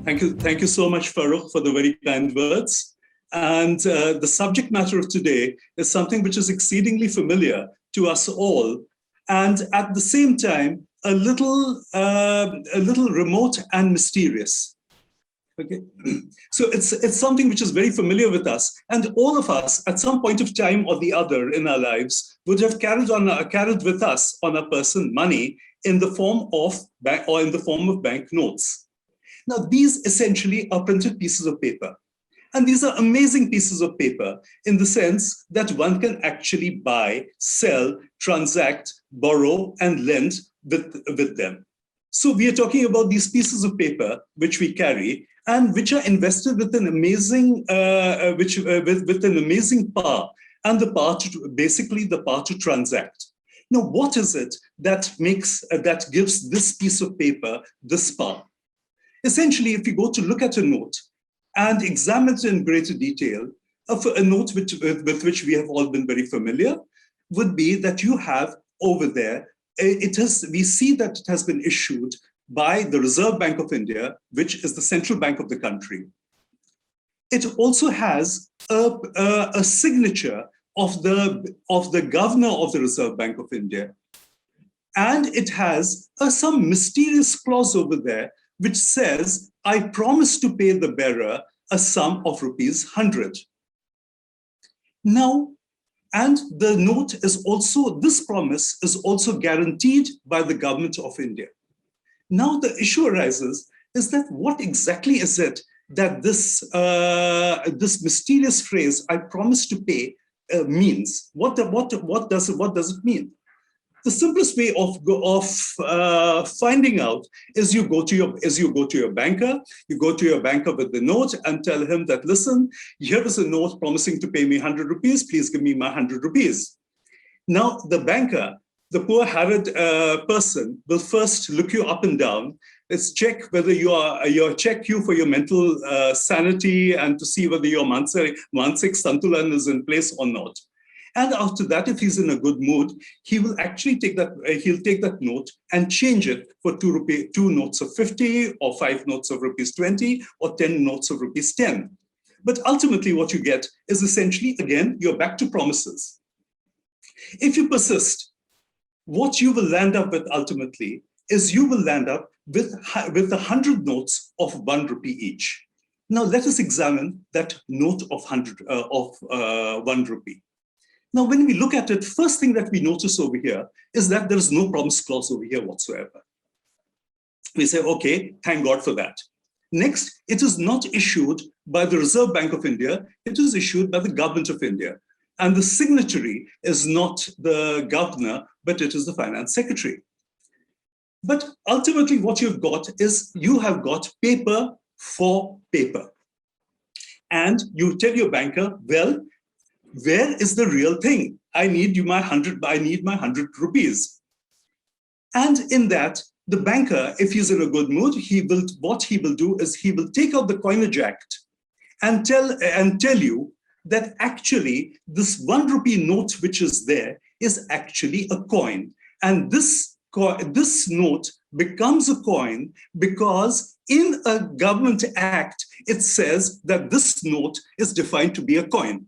Thank you so much, Farooq, for the very kind words. And the subject matter of today is something which is exceedingly familiar to us all, and at the same time, a little remote and mysterious. Okay, so it's something which is very familiar with us, and all of us, at some point of time or the other in our lives, would have carried with us on a person money in the form of banknotes. Now, these essentially are printed pieces of paper. And these are amazing pieces of paper in the sense that one can actually buy, sell, transact, borrow, and lend with them. So we are talking about these pieces of paper which we carry and which are invested with an amazing, with an amazing power, and the power to, basically the power to transact. Now, what is it that gives this piece of paper this power? Essentially, if you go to look at a note and examine it in greater detail, a note with which we have all been very familiar would be that you have over there, we see that it has been issued by the Reserve Bank of India, which is the central bank of the country. It also has a signature of the governor of the Reserve Bank of India. And it has some mysterious clause over there which says, I promise to pay the bearer a sum of ₹100. Now, and the note is also, this promise is also guaranteed by the government of India. Now the issue arises is that what exactly is it that this mysterious phrase, I promise to pay, means? What does it mean? The simplest way of finding out is you go to your banker. You go to your banker with the note and tell him that, listen, here is a note promising to pay me ₹100. Please give me my ₹100. Now the banker, the poor harried person, will first look you up and down. Let's check whether check you for your mental sanity and to see whether your mansik santulan is in place or not. And after that, if he's in a good mood, he will actually take that note and change it for two notes of 50, or 5 notes of ₹20, or 10 notes of ₹10. But ultimately what you get is essentially, again, you're back to promises. If you persist, what you will land up with ultimately is you will land up with 100 notes of ₹1 each. Now let us examine that note of ₹1. Now, when we look at it, first thing that we notice over here is that there is no promise clause over here whatsoever. We say, okay, thank God for that. Next, it is not issued by the Reserve Bank of India, it is issued by the government of India. And the signatory is not the governor, but it is the finance secretary. But ultimately what you've got is you have got paper for paper. And you tell your banker, well, where is the real thing? I need my ₹100. And in that, the banker, if he's in a good mood, what he will do is he will take out the coinage act and tell you that actually this ₹1 note which is there is actually a coin. And this note becomes a coin because in a government act, it says that this note is defined to be a coin.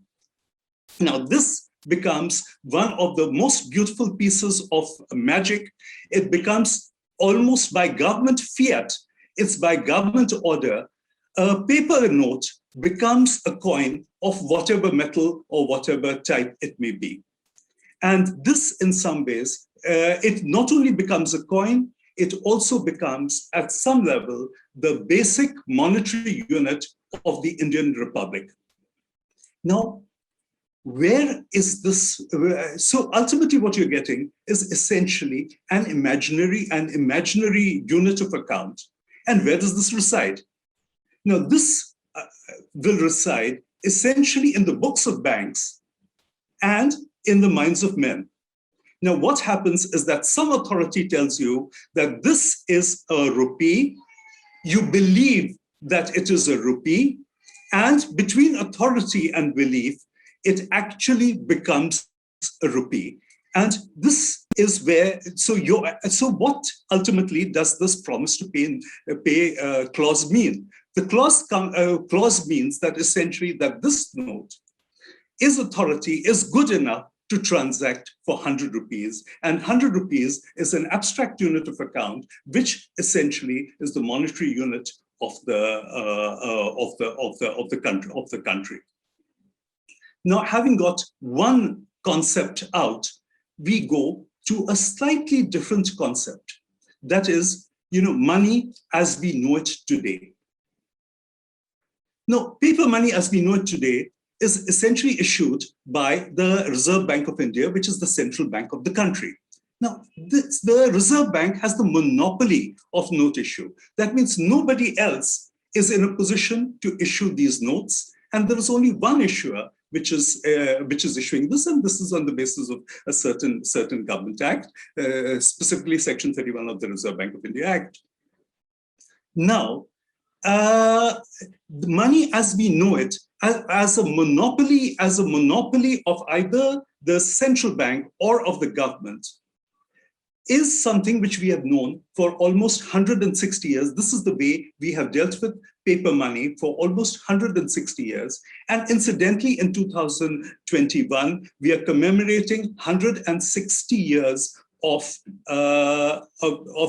Now, this becomes one of the most beautiful pieces of magic. It becomes almost by government fiat, it's by government order, a paper note becomes a coin of whatever metal or whatever type it may be. And this, in some ways, it not only becomes a coin, it also becomes, at some level, the basic monetary unit of the Indian Republic. Now, where is this? So ultimately what you're getting is essentially an imaginary unit of account. And where does this reside? Now this will reside essentially in the books of banks and in the minds of men. Now what happens is that some authority tells you that this is a rupee, you believe that it is a rupee, and between authority and belief, it actually becomes a rupee. And this is where, so what ultimately does this promise to pay clause mean? The clause means that essentially that this note is good enough to transact for 100 rupees, and 100 rupees is an abstract unit of account, which essentially is the monetary unit of the country. Now, having got one concept out, we go to a slightly different concept. That is, money as we know it today. Now, paper money as we know it today is essentially issued by the Reserve Bank of India, which is the central bank of the country. Now, the Reserve Bank has the monopoly of note issue. That means nobody else is in a position to issue these notes, and there is only one issuer, which is issuing this, and this is on the basis of a certain government act, specifically Section 31 of the Reserve Bank of India Act. Now, the money as we know it, as a monopoly of either the central bank or of the government, is something which we have known for almost 160 years. This is the way we have dealt with paper money for almost 160 years. And incidentally, in 2021, we are commemorating 160 years of a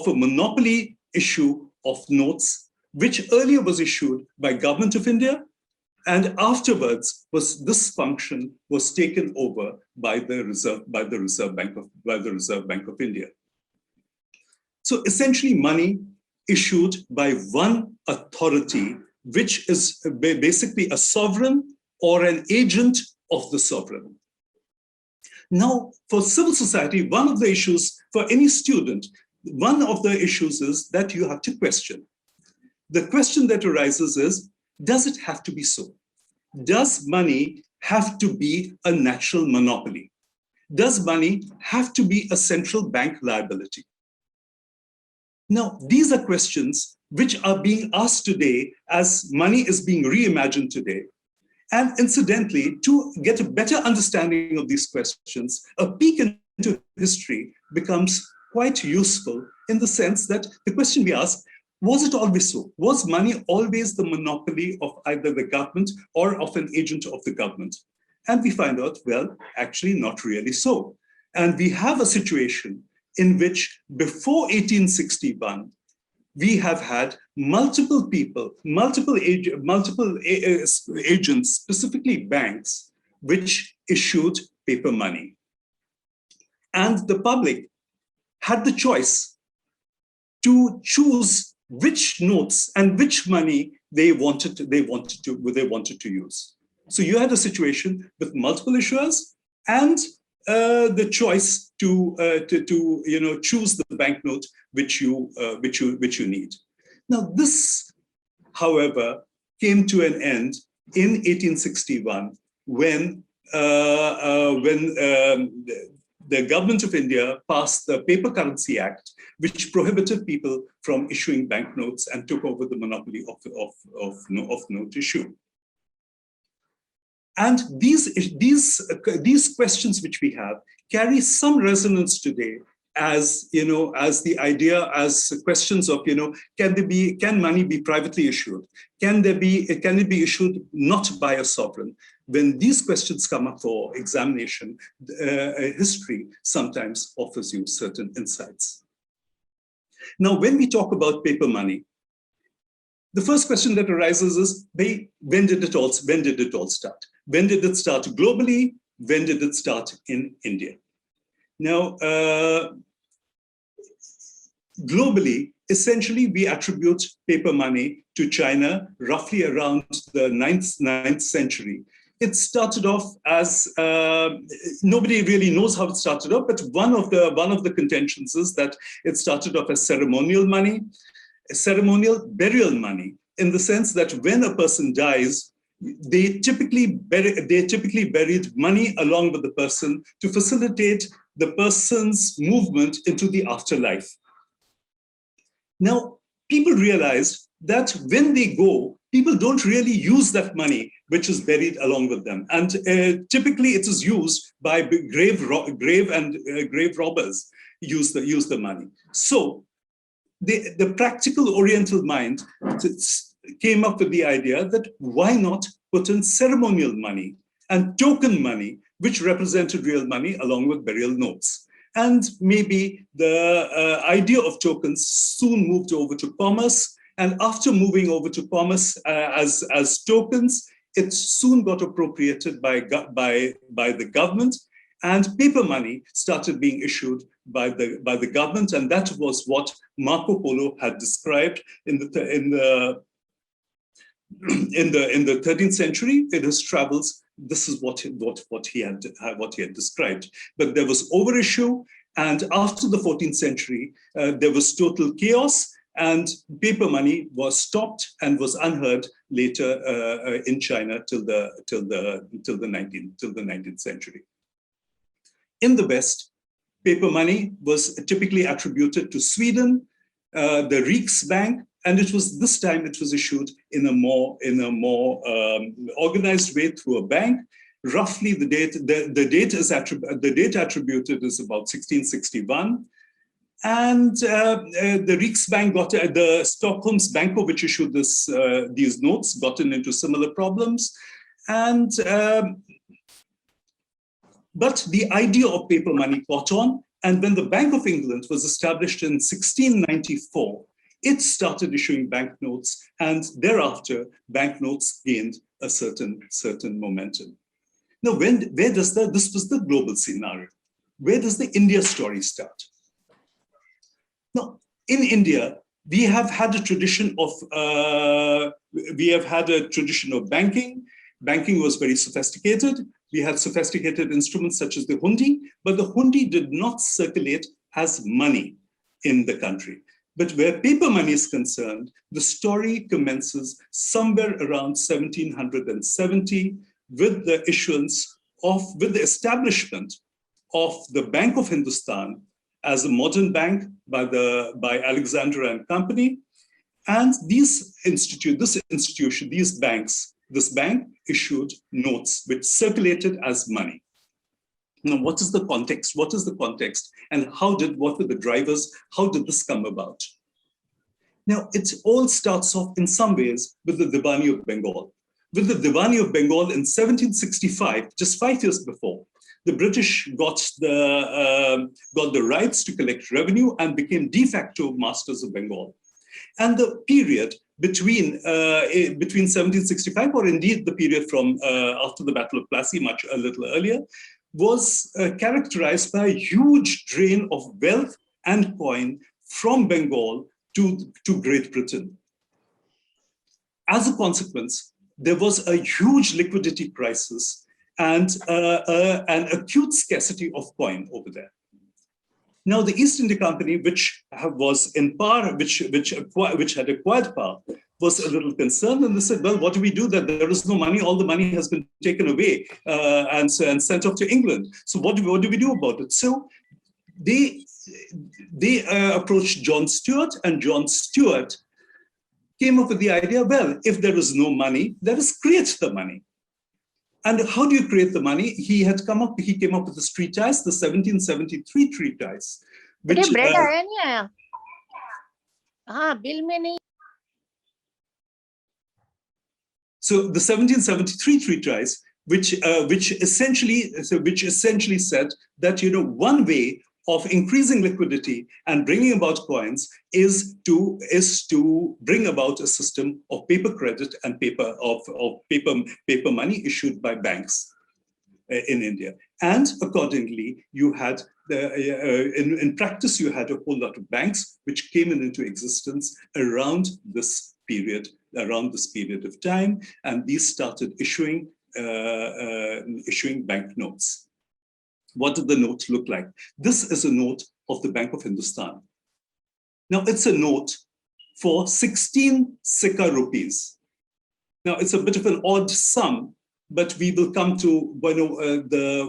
monopoly issue of notes, which earlier was issued by Government of India, and afterwards this function was taken over by the Reserve Bank of India. So essentially, money issued by one authority, which is basically a sovereign or an agent of the sovereign. Now, for civil society, one of the issues for any student, one of the issues is that you have to question. The question that arises is, does it have to be so? Does money have to be a natural monopoly? Does money have to be a central bank liability? Now, these are questions which are being asked today as money is being reimagined today. And incidentally, to get a better understanding of these questions, a peek into history becomes quite useful in the sense that the question we ask, was it always so? Was money always the monopoly of either the government or of an agent of the government? And we find out, well, actually not really so. And we have a situation in which before 1861, we have had multiple people, multiple agents, specifically banks, which issued paper money. And the public had the choice to choose which notes and which money they wanted to use. So you had a situation with multiple issuers and the choice to choose the banknote which you need. Now this, however, came to an end in 1861 when the Government of India passed the Paper Currency Act, which prohibited people from issuing banknotes and took over the monopoly of note issue. And these questions which we have carry some resonance today as the idea, as questions of can money be privately issued? Can it be issued not by a sovereign? When these questions come up for examination, history sometimes offers you certain insights. Now, when we talk about paper money, the first question that arises is, when did it all start? When did it start globally? When did it start in India? Now, globally, essentially, we attribute paper money to China roughly around the 9th century. It started off as, nobody really knows how it started off, but one of the contentions is that it started off as ceremonial money, ceremonial burial money, in the sense that when a person dies, they typically buried money along with the person to facilitate the person's movement into the afterlife. Now, people realized that when they go, people don't really use that money which is buried along with them. And typically it is used by grave robbers. use the money. So the practical Oriental mind came up with the idea that why not put in ceremonial money and token money, which represented real money along with burial notes. And maybe the idea of tokens soon moved over to commerce. And after moving over to commerce as tokens, it soon got appropriated by the government, and paper money started being issued by the government, and that was what Marco Polo had described in the 13th century in his travels. This is what he had described. But there was overissue, and after the 14th century, there was total chaos, and paper money was stopped and was unheard later in China till the 19th century. In the West, paper money was typically attributed to Sweden, the Riksbank, and this time it was issued in a more organized way through a bank. Roughly, the date attributed is about 1661. And the Riksbank the Stockholm's Banco, which issued these notes, gotten into similar problems. And but the idea of paper money caught on, and when the Bank of England was established in 1694, it started issuing banknotes, and thereafter banknotes gained a certain momentum. Now, where does this was the global scenario. Where does the India story start? Now, in India, we have had a tradition of banking. Banking was very sophisticated. We had sophisticated instruments such as the hundi, but the hundi did not circulate as money in the country. But where paper money is concerned, the story commences somewhere around 1770 with the establishment of the Bank of Hindustan as a modern bank by Alexander and Company. And this bank issued notes which circulated as money. Now, what is the context? What is the context? And what were the drivers? How did this come about? Now, it all starts off in some ways with the Diwani of Bengal. With the Diwani of Bengal in 1765, just 5 years before, the British got the rights to collect revenue and became de facto masters of Bengal. And the period between 1765, or indeed the period from after the Battle of Plassey, a little earlier, was characterized by a huge drain of wealth and coin from Bengal to Great Britain. As a consequence, there was a huge liquidity crisis and an acute scarcity of coin over there. Now, the East India Company, which was in power, which had acquired power, was a little concerned, and they said, "Well, what do we do? That there is no money. All the money has been taken away and sent off to England. So what do we do about it?" So they approached John Stuart, and John Stuart came up with the idea: well, if there is no money, let us create the money. And how do you create the money? He came up with this treatise, the 1773 treatise. Which, bread आया नहीं आया? हाँ, bill में नहीं. So the 1773 treatise, which essentially said that one way of increasing liquidity and bringing about coins is to bring about a system of paper credit and paper money issued by banks in India. And accordingly, you had in practice you had a whole lot of banks which came into existence around this period of time, and these started issuing banknotes. What did the note look like? This is a note of the Bank of Hindustan. Now, it's a note for 16 Sikka rupees. Now, it's a bit of an odd sum, but we will come to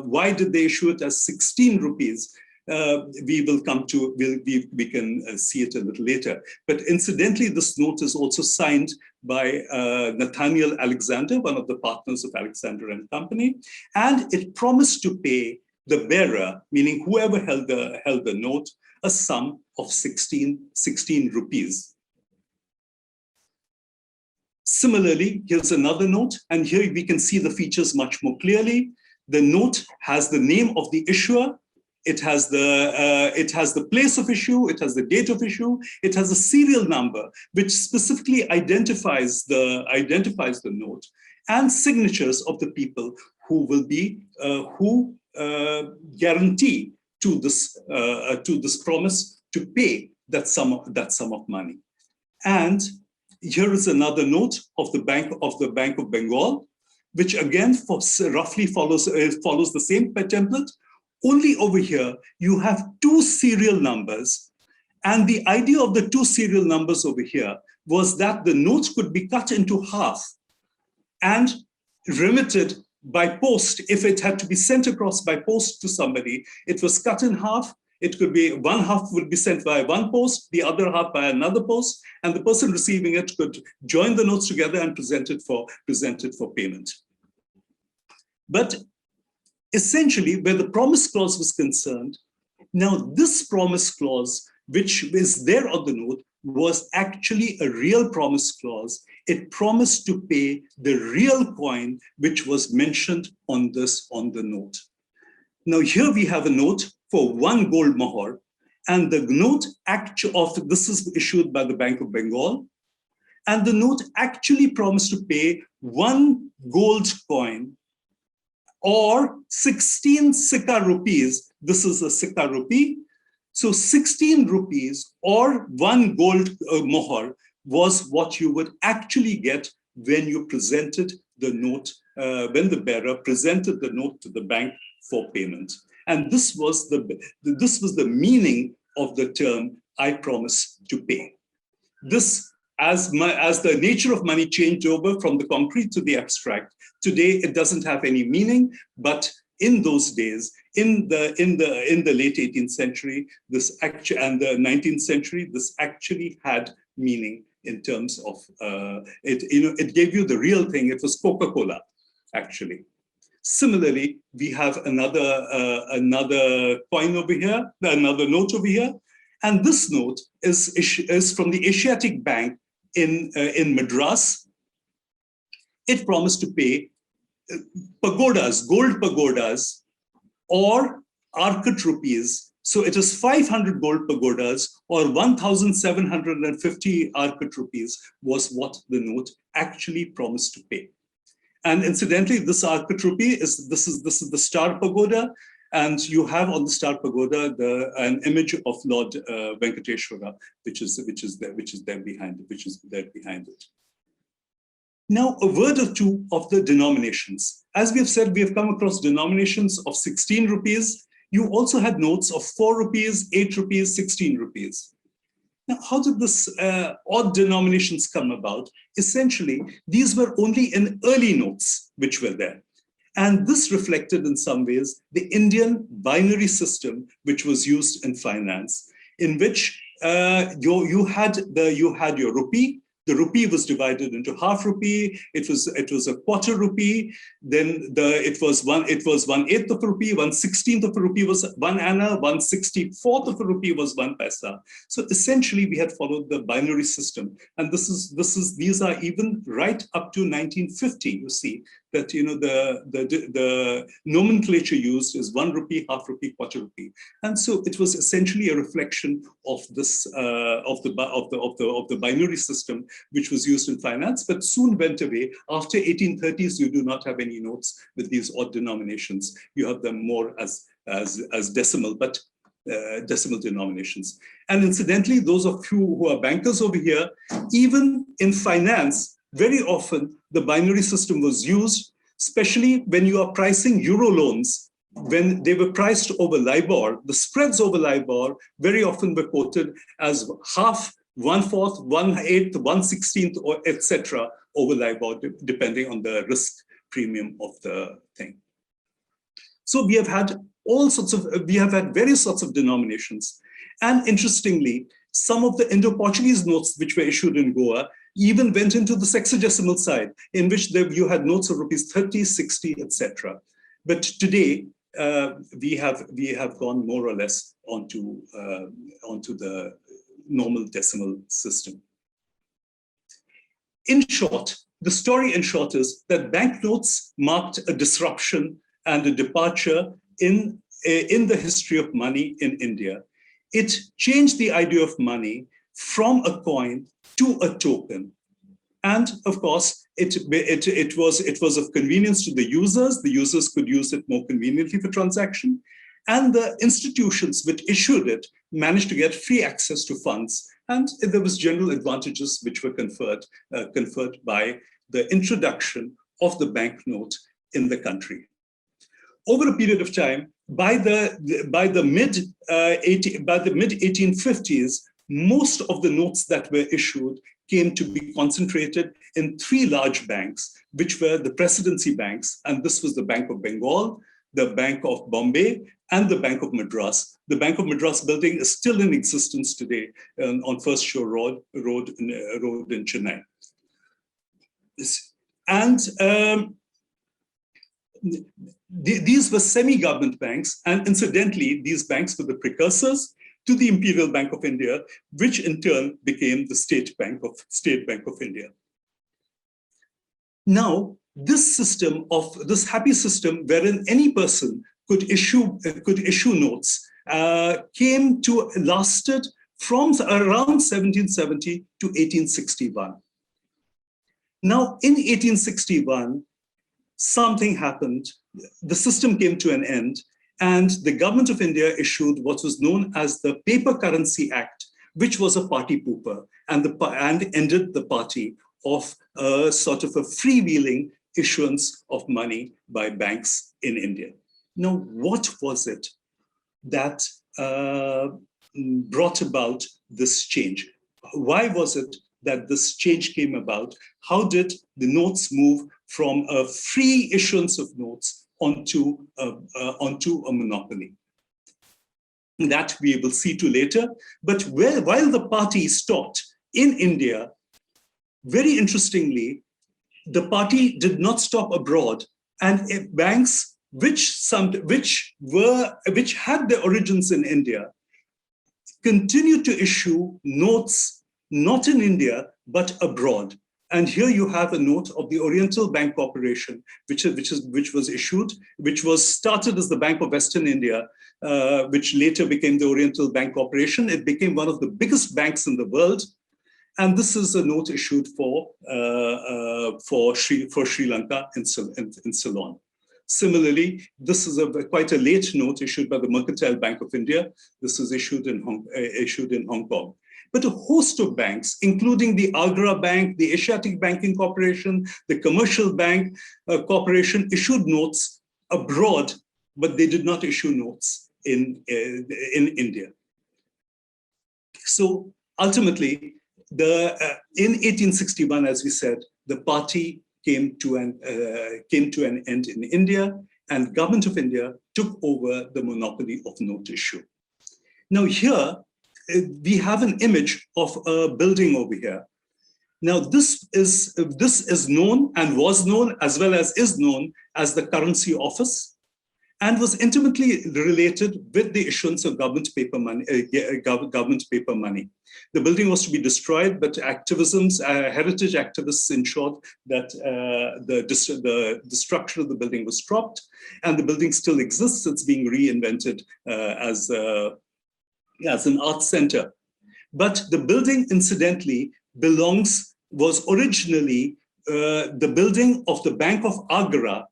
why did they issue it as 16 rupees? We can see it a little later. But incidentally, this note is also signed by Nathaniel Alexander, one of the partners of Alexander and Company, and it promised to pay the bearer, meaning whoever held the note, a sum of 16 rupees. Similarly, here's another note, and here we can see the features much more clearly. The note has the name of the issuer. It has the place of issue. It has the date of issue. It has a serial number, which specifically identifies the note, and signatures of the people who will be guarantee to this promise to pay that sum of money. And here is another note of the Bank of Bengal, which again roughly follows the same template. Only over here you have two serial numbers, and the idea of the two serial numbers over here was that the notes could be cut into half and remitted by post. If it had to be sent across by post to somebody, it was cut in half. It could be one half would be sent by one post, the other half by another post, and the person receiving it could join the notes together and present it for payment. But essentially, where the promise clause was concerned, now this promise clause, which is there on the note, was actually a real promise clause. It promised to pay the real coin which was mentioned on the note. Now here we have a note for 1 gold mohor, and the note this is issued by the Bank of Bengal, and the note actually promised to pay 1 gold coin or 16 sikka rupees. This is a sikka rupee. So 16 rupees or 1 gold mohor was what you would actually get when you presented the note, when the bearer presented the note to the bank for payment. And this was the meaning of the term, I promise to pay. This, as the nature of money changed over from the concrete to the abstract, today it doesn't have any meaning, but in those days, in the late 18th century, and the 19th century, this actually had meaning in terms of it gave you the real thing. It was Coca-Cola, actually. Similarly, we have another coin over here, another note over here, and this note is from the Asiatic Bank in Madras. It promised to pay pagodas, gold pagodas, or arcot rupees. So it is 500 gold pagodas or 1,750 arcot rupees was what the note actually promised to pay. And incidentally, this arcot rupee is the Star Pagoda, and you have on the Star Pagoda an image of Lord Venkateshwara, which is there behind it. Now, a word or two of the denominations. As we have said, we have come across denominations of 16 rupees. You also had notes of 4 rupees, 8 rupees, 16 rupees. Now, how did this odd denominations come about? Essentially, these were only in early notes which were there. And this reflected in some ways the Indian binary system which was used in finance, in which you had your rupee. The rupee was divided into half rupee. It was a quarter rupee. Then it was 1/8 of a rupee. 1/16 of a rupee was 1 anna. 1/64 of a rupee was 1 paisa. So essentially, we had followed the binary system, and these are even right up to 1950. You see that the nomenclature used is 1 rupee, half rupee, quarter rupee, and so it was essentially a reflection of this of the binary system which was used in finance, but soon went away. After 1830s, you do not have any notes with these odd denominations. You have them more as decimal, but decimal denominations. And incidentally, those of you who are bankers over here, even in finance, very often the binary system was used, especially when you are pricing euro loans. When they were priced over LIBOR, the spreads over LIBOR very often were quoted as half, 1/4, 1/8, 1/16, or etc. over LIBOR, depending on the risk premium of the thing. So we have had various sorts of denominations. And interestingly, some of the Indo-Portuguese notes which were issued in Goa even went into the sexagesimal side, in which you had notes of rupees 30, 60, etc. But today, we have gone more or less onto the normal decimal system. In short, the story in short is that banknotes marked a disruption and a departure in the history of money in India. It changed the idea of money from a coin to a token. And of course, it was of convenience to the users. The users could use it more conveniently for transaction. And the institutions which issued it managed to get free access to funds. And there was general advantages which were conferred by the introduction of the banknote in the country. Over a period of time, by the mid 1850s, most of the notes that were issued came to be concentrated in three large banks, which were the presidency banks. And this was the Bank of Bengal, the Bank of Bombay, and the Bank of Madras. The Bank of Madras building is still in existence today on First Shore Road in Chennai. And these were semi-government banks. And incidentally, these banks were the precursors to the Imperial Bank of India, which in turn became the State Bank of India. Now, this happy system wherein any person could issue notes lasted from around 1770 to 1861. Now, in 1861, something happened. The system came to an end, and the government of India issued what was known as the Paper Currency Act, which was a party pooper and ended the party of a sort of a freewheeling issuance of money by banks in India. Now, what was it that brought about this change? Why was it that this change came about? How did the notes move from a free issuance of notes onto a monopoly? That we will see to later. But while the party stopped in India, very interestingly, the party did not stop abroad, and banks which had their origins in India continued to issue notes not in India but abroad. And here you have a note of the Oriental Bank Corporation, which was started as the Bank of Western India, which later became the Oriental Bank Corporation. It became one of the biggest banks in the world. And this is a note issued for Sri Lanka in Ceylon. Similarly, this is quite a late note issued by the Mercantile Bank of India. This is issued in Hong Kong. But a host of banks, including the Agra Bank, the Asiatic Banking Corporation, the Commercial Bank Corporation, issued notes abroad, but they did not issue notes in India. So ultimately, in 1861, as we said, the party came to an end in India, and government of India took over the monopoly of note issue. Now here, we have an image of a building over here. Now this is known and was known as well as is known as the Currency Office, and was intimately related with the issuance of government paper money. The building was to be destroyed, but heritage activists ensured that the destruction of the building was stopped, and the building still exists. It's being reinvented as an art center. But the building, incidentally, was originally the building of the Bank of Agra,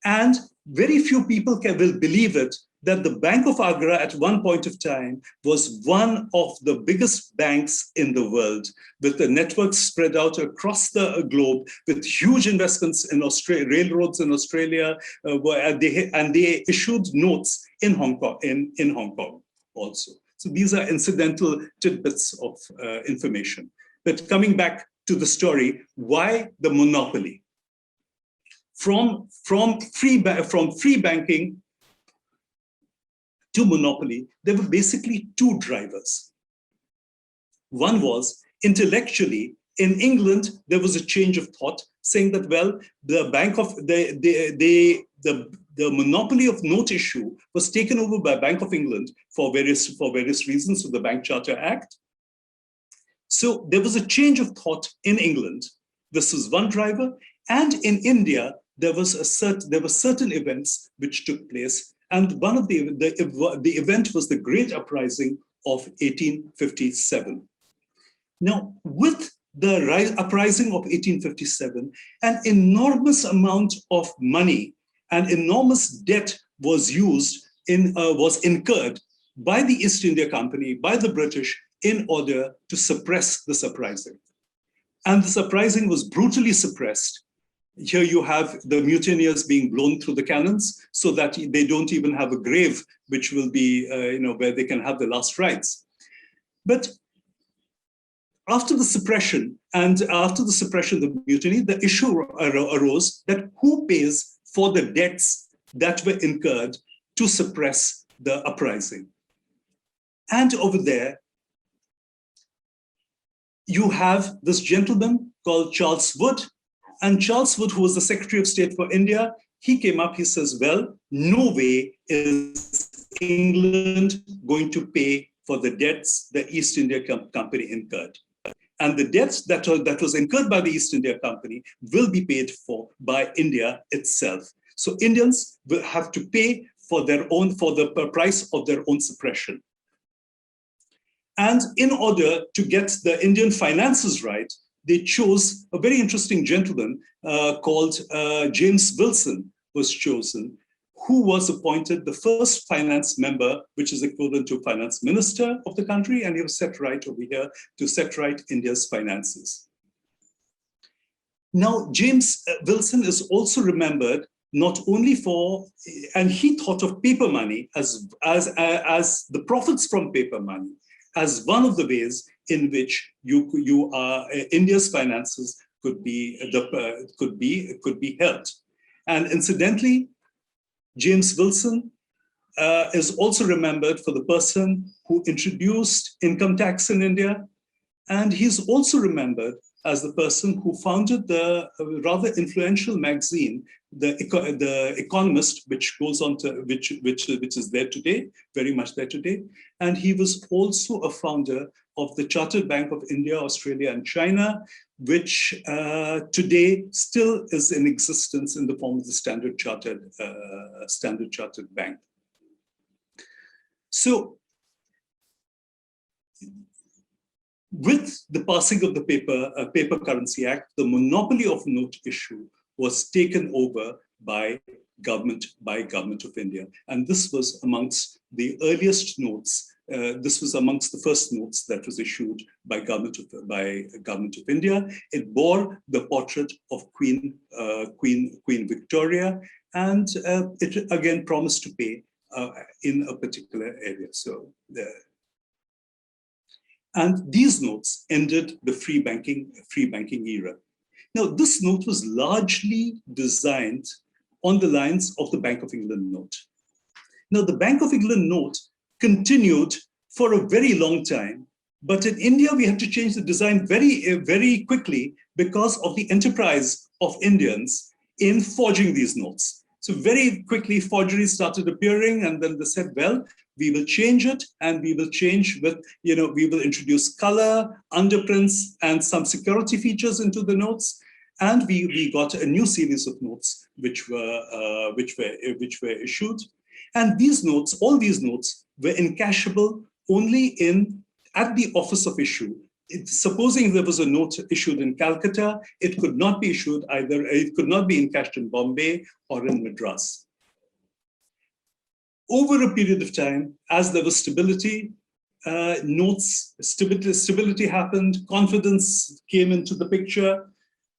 and very few people will believe it, that the Bank of Agra at one point of time was one of the biggest banks in the world, with the network spread out across the globe, with huge investments in railroads in Australia, and they issued notes in Hong Kong also. So these are incidental tidbits of information. But coming back to the story, why the monopoly? From free banking to monopoly, there were basically two drivers. One was intellectually. In England, there was a change of thought, saying that, well, the the monopoly of note issue was taken over by Bank of England for various reasons with the Bank Charter Act. So there was a change of thought in England. This was one driver. And in India, there were certain events which took place. And one of the event was the Great Uprising of 1857. Now, with the uprising of 1857, an enormous amount of money and enormous debt was incurred by the East India Company, by the British, in order to suppress this uprising. And this uprising was brutally suppressed. Here you have the mutineers being blown through the cannons so that they don't even have a grave, which will be, where they can have the last rites. But after the suppression, the mutiny, the issue arose that who pays for the debts that were incurred to suppress the uprising? And over there, you have this gentleman called Charles Wood. And Charles Wood, who was the Secretary of State for India, he came up, he says, well, no way is England going to pay for the debts the East India Company incurred. And the debts that was incurred by the East India Company will be paid for by India itself. So Indians will have to pay for the price of their own suppression. And in order to get the Indian finances right, they chose a very interesting gentleman called James Wilson was chosen, who was appointed the first finance member, which is equivalent to finance minister of the country, and he was set right over here to set right India's finances. Now, James Wilson is also remembered not only for, and he thought of paper money as the profits from paper money as one of the ways in which India's finances could be helped. And incidentally, James Wilson is also remembered for the person who introduced income tax in India. And he's also remembered as the person who founded the rather influential magazine, the Economist, which goes on to which is there today, very much there today. And he was also a founder of the Chartered Bank of India, Australia, and China, which today still is in existence in the form of the Standard Chartered Bank. So, with the passing of the Paper Currency Act, the monopoly of note issue was taken over by government of India, and this was amongst the earliest notes. This was amongst the first notes that was issued by government of India. It bore the portrait of Queen Victoria, and it again promised to pay in a particular area. So and these notes ended the free banking era. Now, this note was largely designed on the lines of the Bank of England note. Now, the Bank of England note continued for a very long time, but in India, we had to change the design very quickly because of the enterprise of Indians in forging these notes. So very quickly, forgeries started appearing, and then they said, well, we will change it, and we will change with, we will introduce color, underprints, and some security features into the notes. And we got a new series of notes which were issued. And these notes, all these notes, were encashable only at the office of issue. Supposing there was a note issued in Calcutta, it could not be issued either, it could not be encashed in Bombay or in Madras. Over a period of time, as there was stability, stability happened, confidence came into the picture.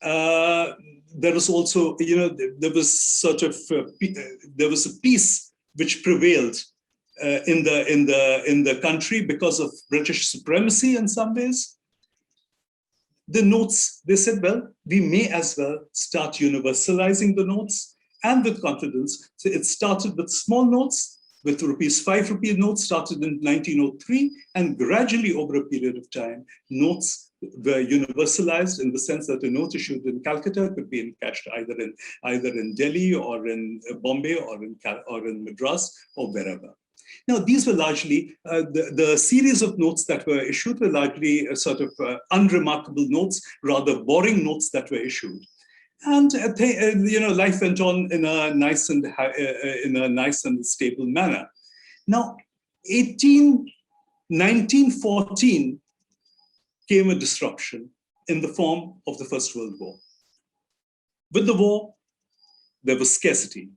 There was also, there was a peace which prevailed in the country because of British supremacy in some ways. The notes, they said, well, we may as well start universalizing the notes, and with confidence. So it started with small notes, with ₹5 notes started in 1903, and gradually over a period of time, notes were universalized in the sense that a note issued in Calcutta could be encashed either in Delhi or in Bombay or in Madras or wherever. Now, these were largely, the series of notes that were issued were largely sort of unremarkable notes, rather boring notes that were issued. And life went on in a nice and stable manner. Now, 1914 came a disruption in the form of the First World War. With the war, there was scarcity.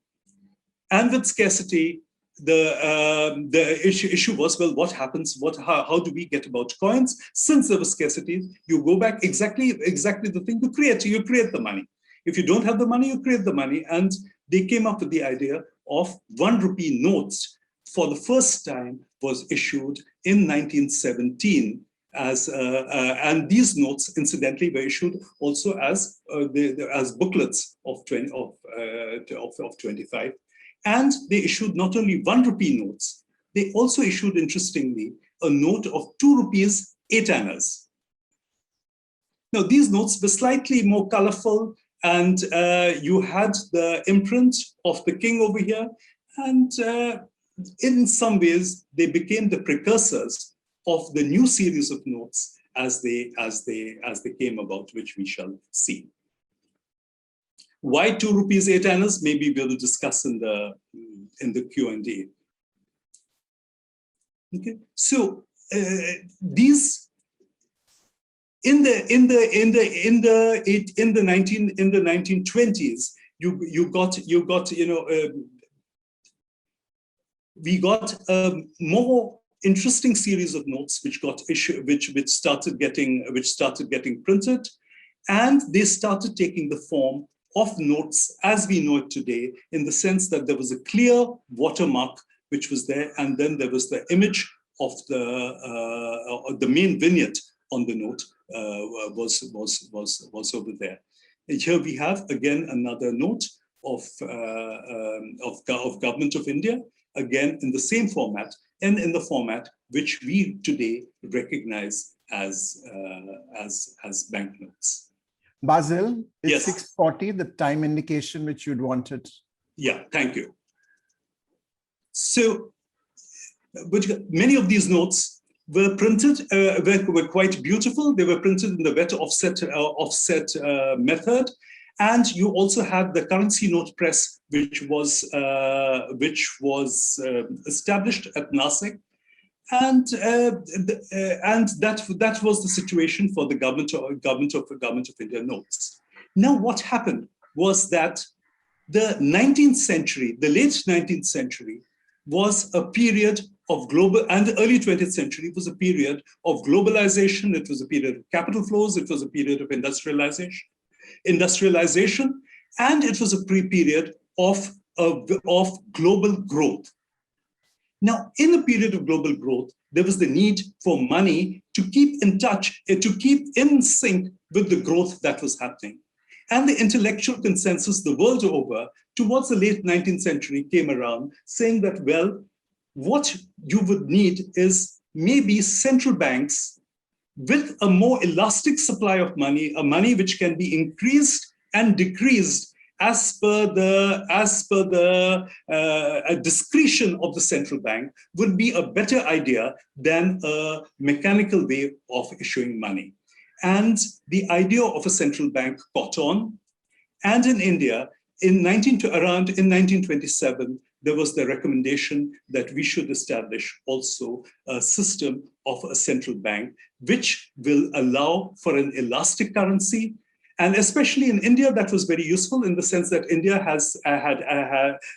And with scarcity, the issue was, well, what happens? How do we get about coins? Since there was scarcity, you go back exactly the thing to create. You create the money. If you don't have the money, you create the money. And they came up with the idea of 1 rupee notes for the first time was issued in 1917 and these notes, incidentally, were issued also as booklets of 25. And they issued not only 1 rupee notes, they also issued, interestingly, a note of 2 rupees, 8 annas. Now, these notes were slightly more colorful, and you had the imprint of the king over here. And in some ways, they became the precursors of the new series of notes as they came about, which we shall see. Why 2 rupees 8 annas? Maybe we'll discuss in the Q&A. Okay, so these in the 1920s, we got a more interesting series of notes which got issued, which started getting printed, and they started taking the form of notes as we know it today, in the sense that there was a clear watermark which was there, and then there was the image of the main vignette on the note was over there. And here we have again another note of Government of India, again in the same format, and in the format which we today recognize as banknotes. Bazil, it's yes. 6:40, the time indication which you'd wanted. Yeah, thank you. So, but many of these notes were printed, were quite beautiful. They were printed in the wet offset method. And you also had the currency note press, which was established at Nasik, and that was the situation for the government of India notes. Now, what happened was that the 19th century, the late 19th century, was a period of global, and the early 20th century was a period of globalization. It was a period of capital flows. It was a period of industrialization, and it was a period of global growth. Now, in a period of global growth, there was the need for money to keep in touch, to keep in sync with the growth that was happening. And the intellectual consensus the world over towards the late 19th century came around saying that, well, what you would need is maybe central banks with a more elastic supply of money, a money which can be increased and decreased as per the discretion of the central bank, would be a better idea than a mechanical way of issuing money. And the idea of a central bank caught on. And in India, in 1927, there was the recommendation that we should establish also a system of a central bank, which will allow for an elastic currency. And especially in India, that was very useful in the sense that India has had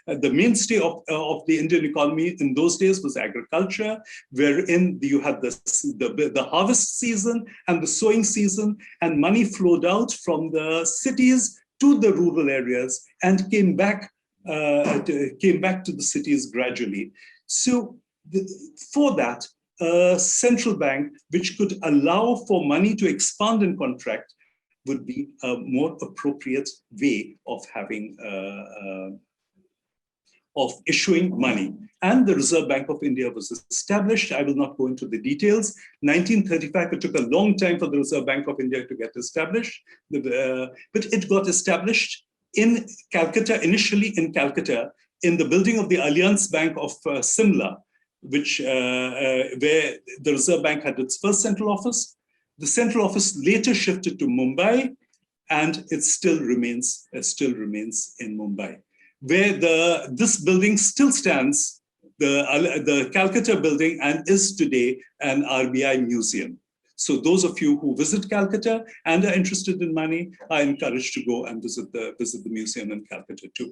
the mainstay of the Indian economy in those days was agriculture, wherein you had the harvest season and the sowing season, and money flowed out from the cities to the rural areas and came back to the cities gradually. So for that, a central bank which could allow for money to expand and contract would be a more appropriate way of having, of issuing money. and the Reserve Bank of India was established. I will not go into the details. 1935, it took a long time for the Reserve Bank of India to get established, but it got established in Calcutta, initially in Calcutta, in the building of the Alliance Bank of Simla, which where the Reserve Bank had its first central office. The central office later shifted to Mumbai, and it still remains in Mumbai, where this building still stands, the Calcutta building, and is today an RBI museum. So those of you who visit Calcutta and are interested in money are encouraged to go and visit the museum in Calcutta too.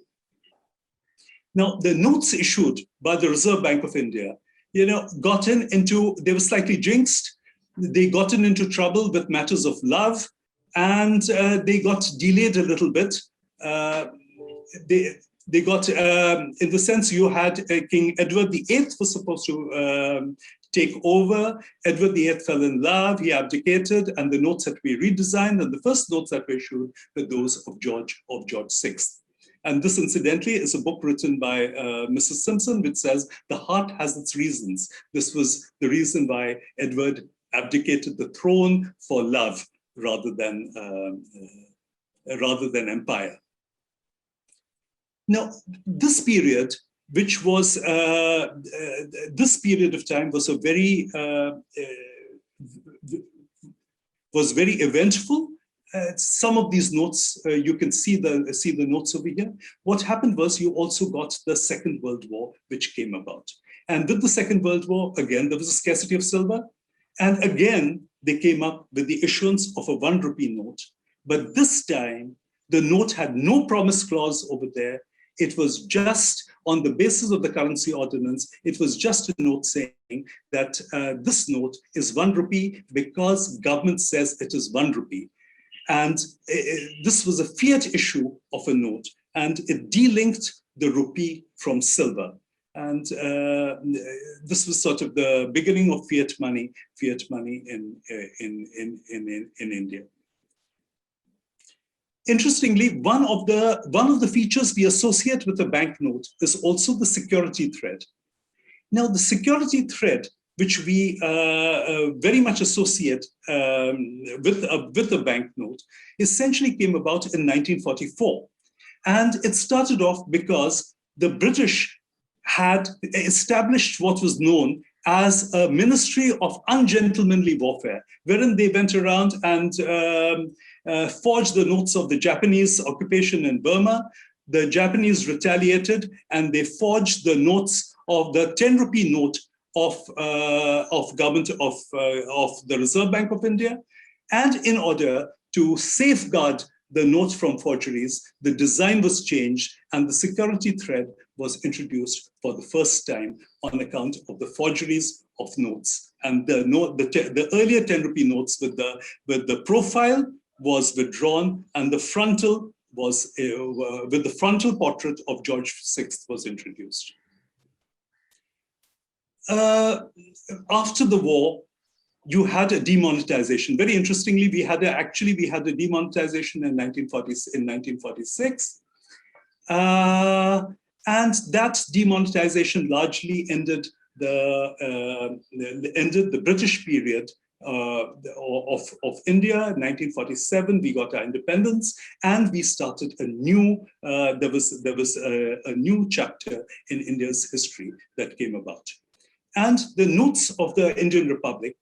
Now, the notes issued by the Reserve Bank of India, they were slightly jinxed. They gotten into trouble with matters of love, and they got delayed a little bit. They got, in the sense, you had King Edward VIII was supposed to take over. Edward VIII fell in love, he abdicated, and the notes had to be redesigned, and the first notes that were issued were those of George VI. And this, incidentally, is a book written by Mrs. Simpson, which says, "The heart has its reasons." This was the reason why Edward abdicated the throne for love rather than empire. Now, this period, which was this period of time, was very eventful. Some of these notes, you can see the notes over here. What happened was you also got the Second World War, which came about. And with the Second World War, again, there was a scarcity of silver. And again, they came up with the issuance of a 1 rupee note. But this time, the note had no promise clause over there. It was just on the basis of the currency ordinance. It was just a note saying that this note is 1 rupee because government says it is 1 rupee. And this was a fiat issue of a note, and it delinked the rupee from silver. And this was sort of the beginning of fiat money in India. Interestingly, one of the features we associate with the banknote is also the security thread. Now, the security thread, which we very much associate with the banknote, essentially came about in 1944. And it started off because the British had established what was known as a Ministry of Ungentlemanly Warfare, wherein they went around and forged the notes of the Japanese occupation in Burma. The Japanese retaliated, and they forged the notes of the 10 rupee note of government of the Reserve Bank of India. And in order to safeguard the note from forgeries, the design was changed, and the security thread was introduced for the first time on account of the forgeries of notes. And the earlier 10 rupee notes with the profile was withdrawn, and the frontal was with the frontal portrait of George VI was introduced. After the war, you had a demonetization. Very interestingly, we had a demonetization in 1946. And that demonetization largely ended the British period of India. 1947, we got our independence, and we started a new. There was a new chapter in India's history that came about, and the notes of the Indian Republic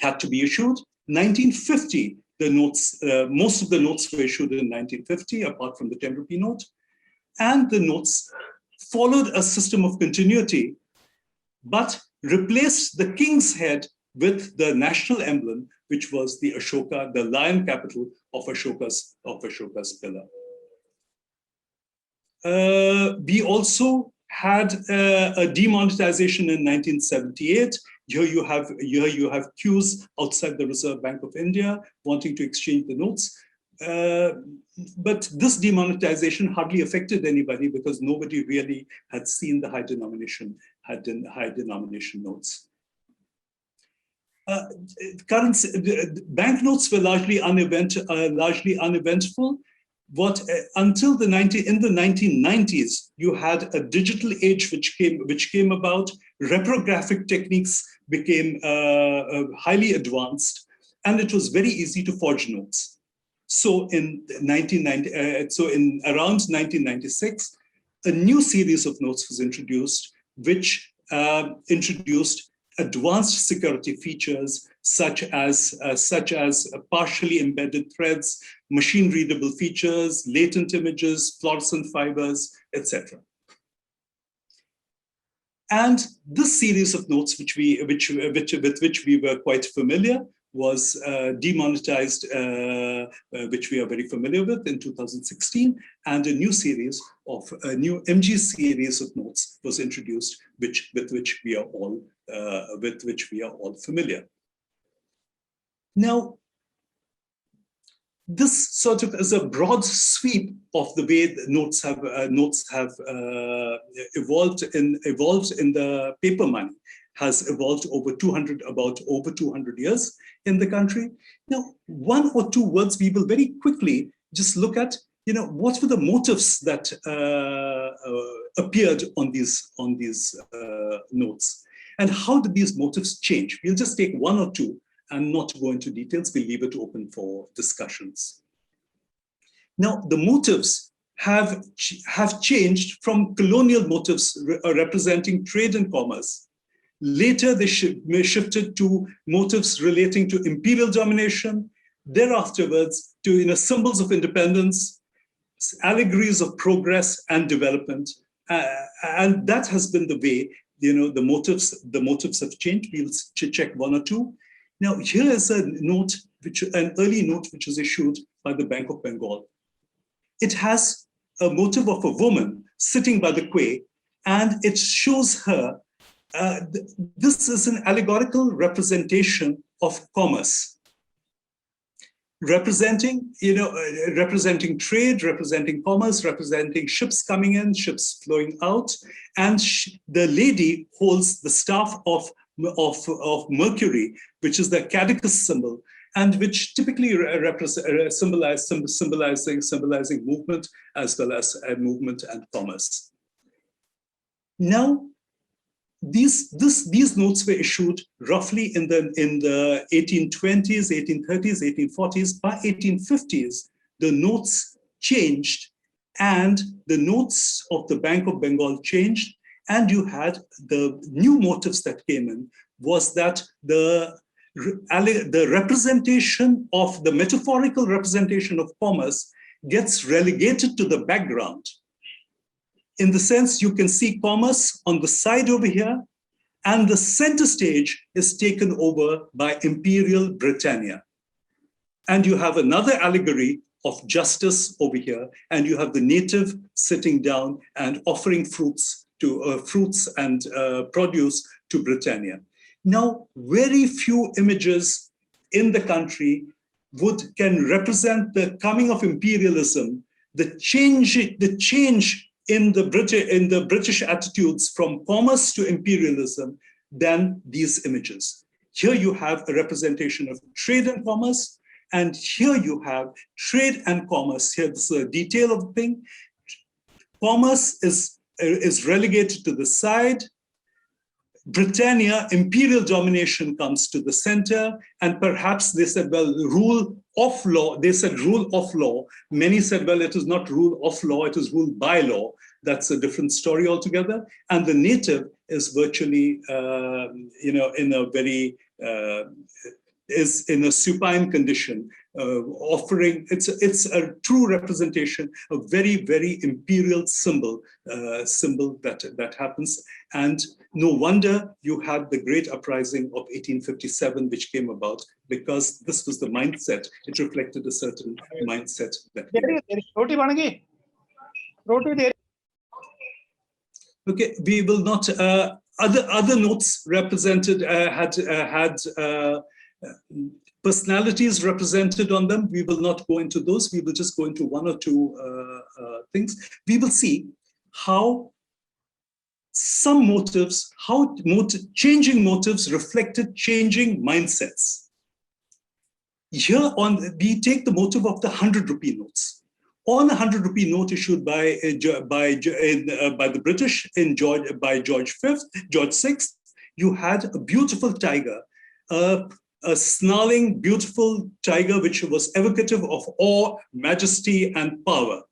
had to be issued. 1950, the notes, most of the notes were issued in 1950, apart from the 10 rupee note. And the notes followed a system of continuity, but replaced the king's head with the national emblem, which was the Ashoka, the lion capital of Ashoka's pillar. We also had a demonetization in 1978. Here you have queues outside the Reserve Bank of India wanting to exchange the notes. But this demonetization hardly affected anybody because nobody really had seen the high denomination notes. Banknotes were largely uneventful. until in the 1990s, you had a digital age which came about. Reprographic techniques became highly advanced, and it was very easy to forge notes. So in around 1996, a new series of notes was introduced, which introduced advanced security features such as partially embedded threads, machine-readable features, latent images, fluorescent fibers, etc. And this series of notes, with which we were quite familiar, was demonetized, which we are very familiar with, in 2016, and a new MG series of notes was introduced, with which we are all familiar. Now, this sort of is a broad sweep of the way the notes have evolved in the paper money. Has evolved over 200 years in the country. Now, one or two words we will very quickly just look at. What were the motives that appeared on these notes, and how did these motives change? We'll just take one or two and not go into details. We'll leave it open for discussions. Now, the motives have changed from colonial motives representing trade and commerce. Later, they shifted to motives relating to imperial domination. Thereafterwards, to symbols of independence, allegories of progress and development, and that has been the way the motives have changed. We'll check one or two. Now, here is an early note which was issued by the Bank of Bengal. It has a motive of a woman sitting by the quay, and it shows her. This is an allegorical representation of commerce, representing trade, representing commerce, representing ships coming in, ships flowing out, and the lady holds the staff of Mercury, which is the caducus symbol, and which typically symbolizing movement as well as movement and commerce. Now, these notes were issued roughly in the 1820s, 1830s, 1840s. By 1850s, the notes changed, and the notes of the Bank of Bengal changed, and you had the new motives that came in was that the representation of the metaphorical representation of commerce gets relegated to the background. In the sense, you can see commerce on the side over here, and the center stage is taken over by Imperial Britannia. And you have another allegory of justice over here, and you have the native sitting down and offering fruits and produce to Britannia. Now, very few images in the country can represent the coming of imperialism, the change in the British attitudes from commerce to imperialism than these images. Here you have a representation of trade and commerce, and here you have trade and commerce. Here, this is a detail of the thing. Commerce is relegated to the side. Britannia, imperial domination comes to the center, and perhaps they said, well, rule of law. They said rule of law. Many said, well, it is not rule of law, it is rule by law. That's a different story altogether. And the native is virtually, in a very, is in a supine condition, offering, it's a true representation, a very, very imperial symbol that happens. And no wonder you had the great uprising of 1857, which came about because this was the mindset. It reflected a certain mindset. Okay, we will not. Other notes represented had personalities represented on them. We will not go into those. We will just go into one or two things. We will see how some motives, changing motives reflected changing mindsets. Here we take the motive of the 100 rupee notes. on a 100 rupee note issued by the British by George VI, you had a beautiful tiger, a snarling, beautiful tiger, which was evocative of awe, majesty, and power.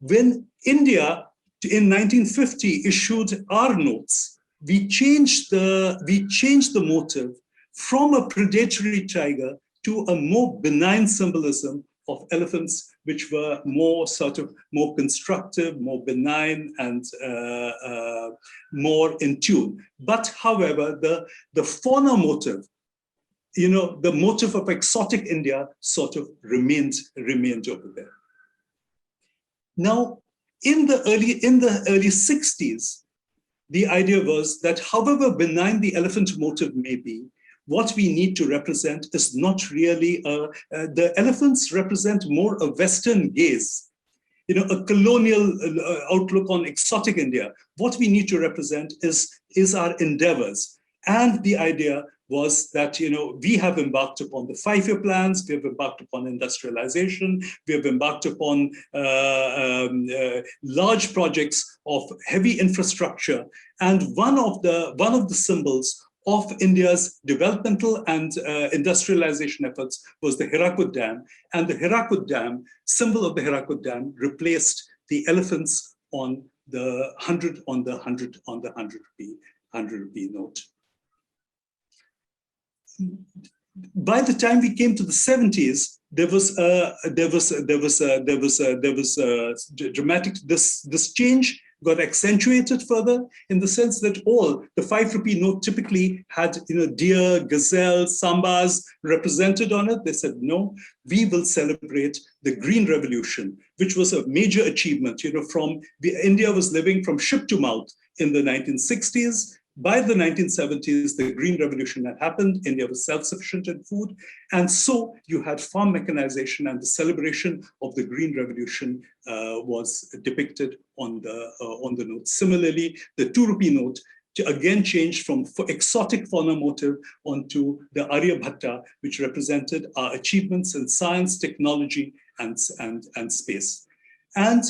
When India in 1950 issued our notes, we changed the motive from a predatory tiger to a more benign symbolism of elephants, which were more constructive, more benign, and more in tune. But however, the fauna motive, the motive of exotic India sort of remained over there. Now, in the early 60s, the idea was that however benign the elephant motive may be, what we need to represent is not really the elephants represent more a Western gaze, a colonial outlook on exotic India. What we need to represent is our endeavors. And the idea was that, we have embarked upon the 5-year plans, we have embarked upon industrialization, we have embarked upon large projects of heavy infrastructure. And one of the symbols of India's developmental and industrialization efforts was the Hirakud Dam. And the Hirakud Dam, symbol of the Hirakud Dam, replaced the elephants on the 100 rupee note. By the time we came to the 70s, this change got accentuated further in the sense that all the 5 rupee note typically had deer, gazelle, sambas represented on it. They said, no, we will celebrate the Green Revolution, which was a major achievement. India was living from ship to mouth in the 1960s. By the 1970s, the Green Revolution had happened. India was self-sufficient in food. And so you had farm mechanization, and the celebration of the Green Revolution was depicted on the note. Similarly, the 2 rupee note again changed from exotic fauna motive onto the Aryabhatta, which represented our achievements in science, technology, and space. And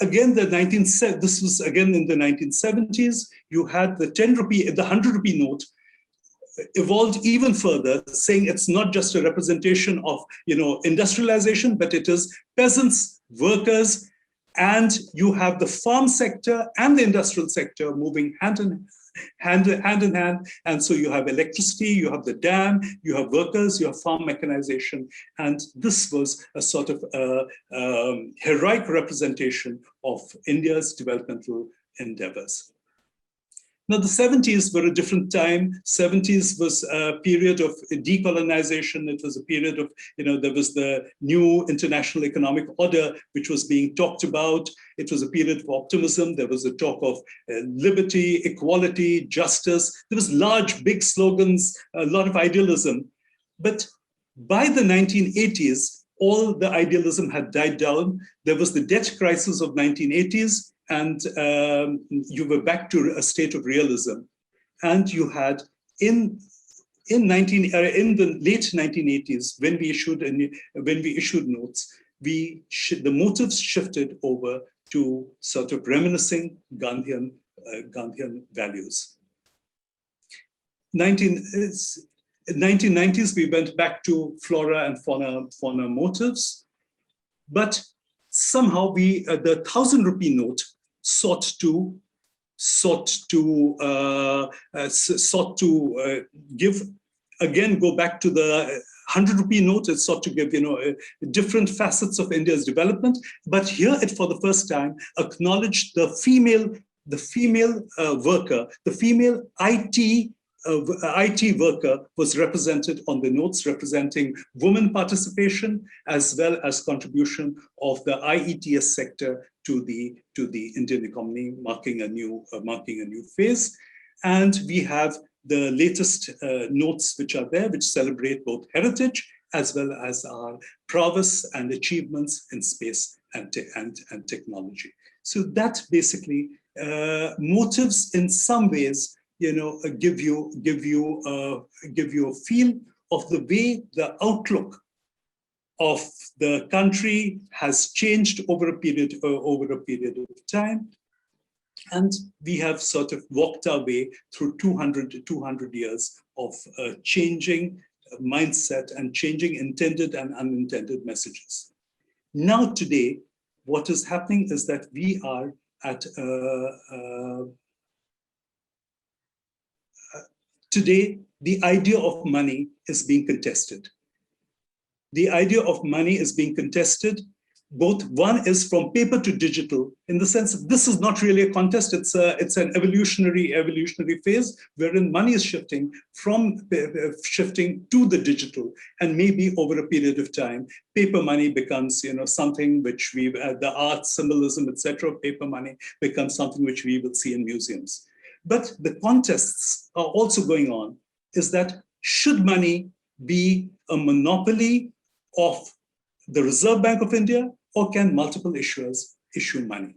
again, this was again in the 1970s. You had the 100 rupee note evolved even further, saying it's not just a representation of industrialization, but it is peasants, workers, and you have the farm sector and the industrial sector moving hand in hand. And so you have electricity, you have the dam, you have workers, you have farm mechanization. And this was a sort of heroic representation of India's developmental endeavors. Now, the 70s were a different time. 70s was a period of decolonization. It was a period of, there was the new international economic order, which was being talked about. It was a period of optimism. There was a talk of liberty, equality, justice. There was large, big slogans, a lot of idealism. But by the 1980s, all the idealism had died down. There was the debt crisis of 1980s. And you were back to a state of realism. And you had in the late 1980s, when we issued notes, the motives shifted over to sort of reminiscing Gandhian values. 1990s, we went back to flora and fauna motives, but somehow the 1,000 rupee note sought to go back to the 100 rupee note. It sought to give different facets of India's development, but here it for the first time acknowledged the female worker, the female IT worker was represented on the notes, representing women participation as well as contribution of the IETS sector to the Indian economy, marking a new phase. And we have the latest notes which are there, which celebrate both heritage as well as our prowess and achievements in space and technology. So that basically motives in some ways give you a feel of the way the outlook of the country has changed over a period of time. And we have sort of walked our way through 200 years of changing mindset and changing intended and unintended messages. Now today, what is happening is that we are at today, the idea of money is being contested. The idea of money is being contested. Both one is from paper to digital, in the sense that this is not really a contest. It's an evolutionary phase wherein money is shifting to the digital, and maybe over a period of time, paper money becomes something which the art, symbolism, etc. Paper money becomes something which we will see in museums. But the contests are also going on. Is that should money be a monopoly of the Reserve Bank of India, or can multiple issuers issue money?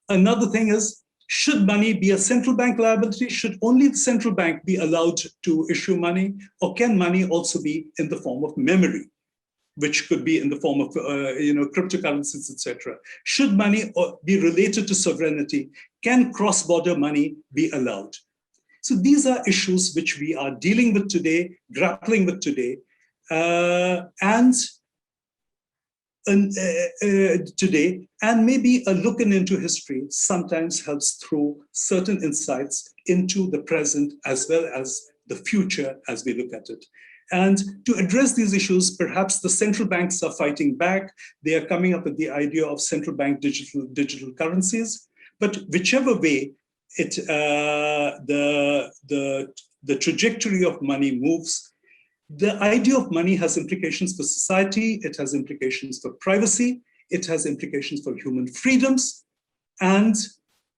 Another thing is, should money be a central bank liability? Should only the central bank be allowed to issue money? Or can money also be in the form of memory, which could be in the form of cryptocurrencies, etc.? Should money be related to sovereignty? Can cross-border money be allowed? So these are issues which we are dealing with today, grappling with today, today, and maybe a look into history sometimes helps throw certain insights into the present as well as the future as we look at it. And to address these issues, perhaps the central banks are fighting back. They are coming up with the idea of central bank digital currencies. But whichever way the trajectory of money moves, the idea of money has implications for society, it has implications for privacy, it has implications for human freedoms, and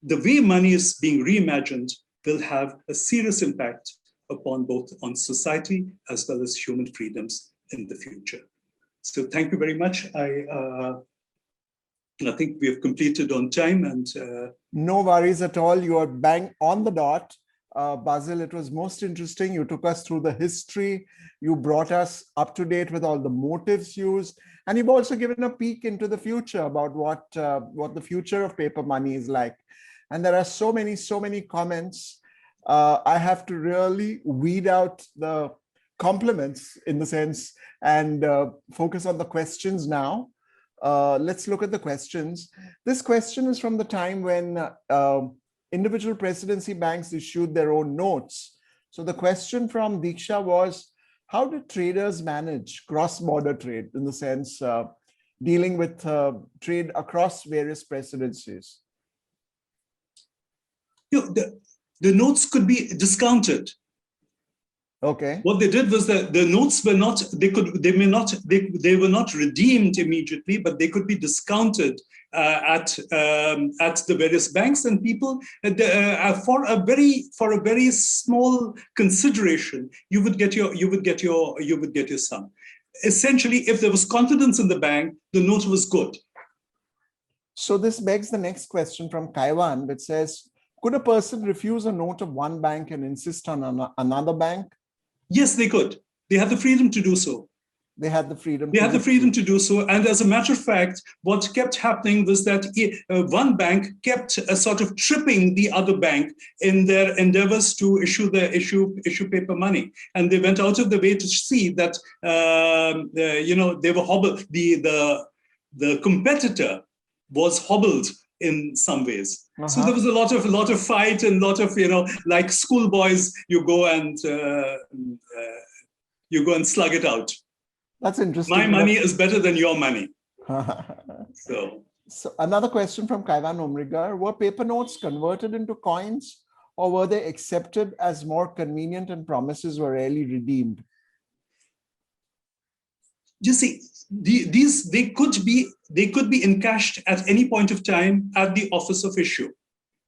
the way money is being reimagined will have a serious impact upon both on society as well as human freedoms in the future. So thank you very much. I think we have completed on time, and no worries at all. You are bang on the dot. Bazil, it was most interesting. You took us through the history. You brought us up to date with all the motives used. And you've also given a peek into the future about what the future of paper money is like. And there are so many comments. I have to really weed out the compliments in the sense and focus on the questions now. Let's look at the questions. This question is from the time when individual presidency banks issued their own notes. So the question from Diksha was, how did traders manage cross-border trade, in the sense dealing with trade across various presidencies? The notes could be discounted. Okay. What they did was that the notes were not, they were not redeemed immediately, but they could be discounted at the various banks, and people for a very small consideration, you would get your sum. Essentially, if there was confidence in the bank, the note was good. So this begs the next question from Kaiwan, which says, could a person refuse a note of one bank and insist on another bank? Yes, they could. They had the freedom to do so. They had the freedom. They had the freedom to do so. And as a matter of fact, what kept happening was that one bank kept sort of tripping the other bank in their endeavors to issue paper money. And they went out of the way to see that, they were hobbled. The competitor was hobbled in some ways. So there was a lot of fight and a lot of, like schoolboys, you go and slug it out. That's interesting. My money is better than your money. So another question from Kaivan Umrigar, were paper notes converted into coins, or were they accepted as more convenient and promises were rarely redeemed? You see, they could be encashed at any point of time at the office of issue.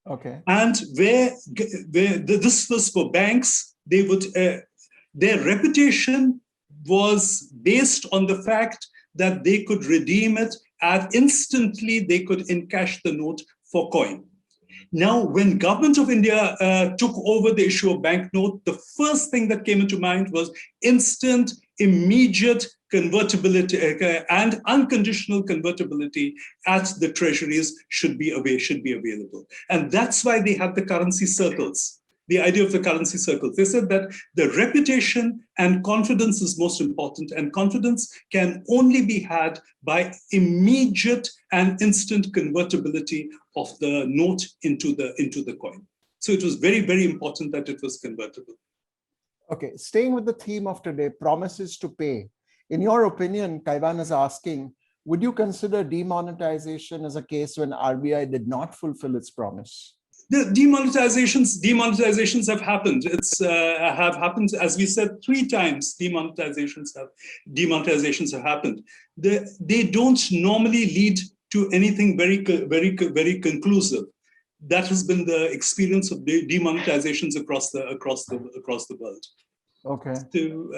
Okay. And where this was for banks, they would their reputation was based on the fact that they could redeem it, and instantly they could encash the note for coin. Now, when Government of India took over the issue of banknote, the first thing that came into mind was instant, immediate convertibility and unconditional convertibility at the treasuries should be available. And that's why they had the currency circles. The idea of the currency circles. They said that the reputation and confidence is most important, and confidence can only be had by immediate and instant convertibility of the note into the coin. So it was very, very important that it was convertible. Okay, staying with the theme of today, promises to pay. In your opinion, Kaivan is asking, would you consider demonetization as a case when RBI did not fulfill its promise? The demonetizations have happened. Have happened, as we said, 3 times. Demonetizations have happened. They don't normally lead to anything very conclusive. That has been the experience of demonetizations across the world. Okay. So,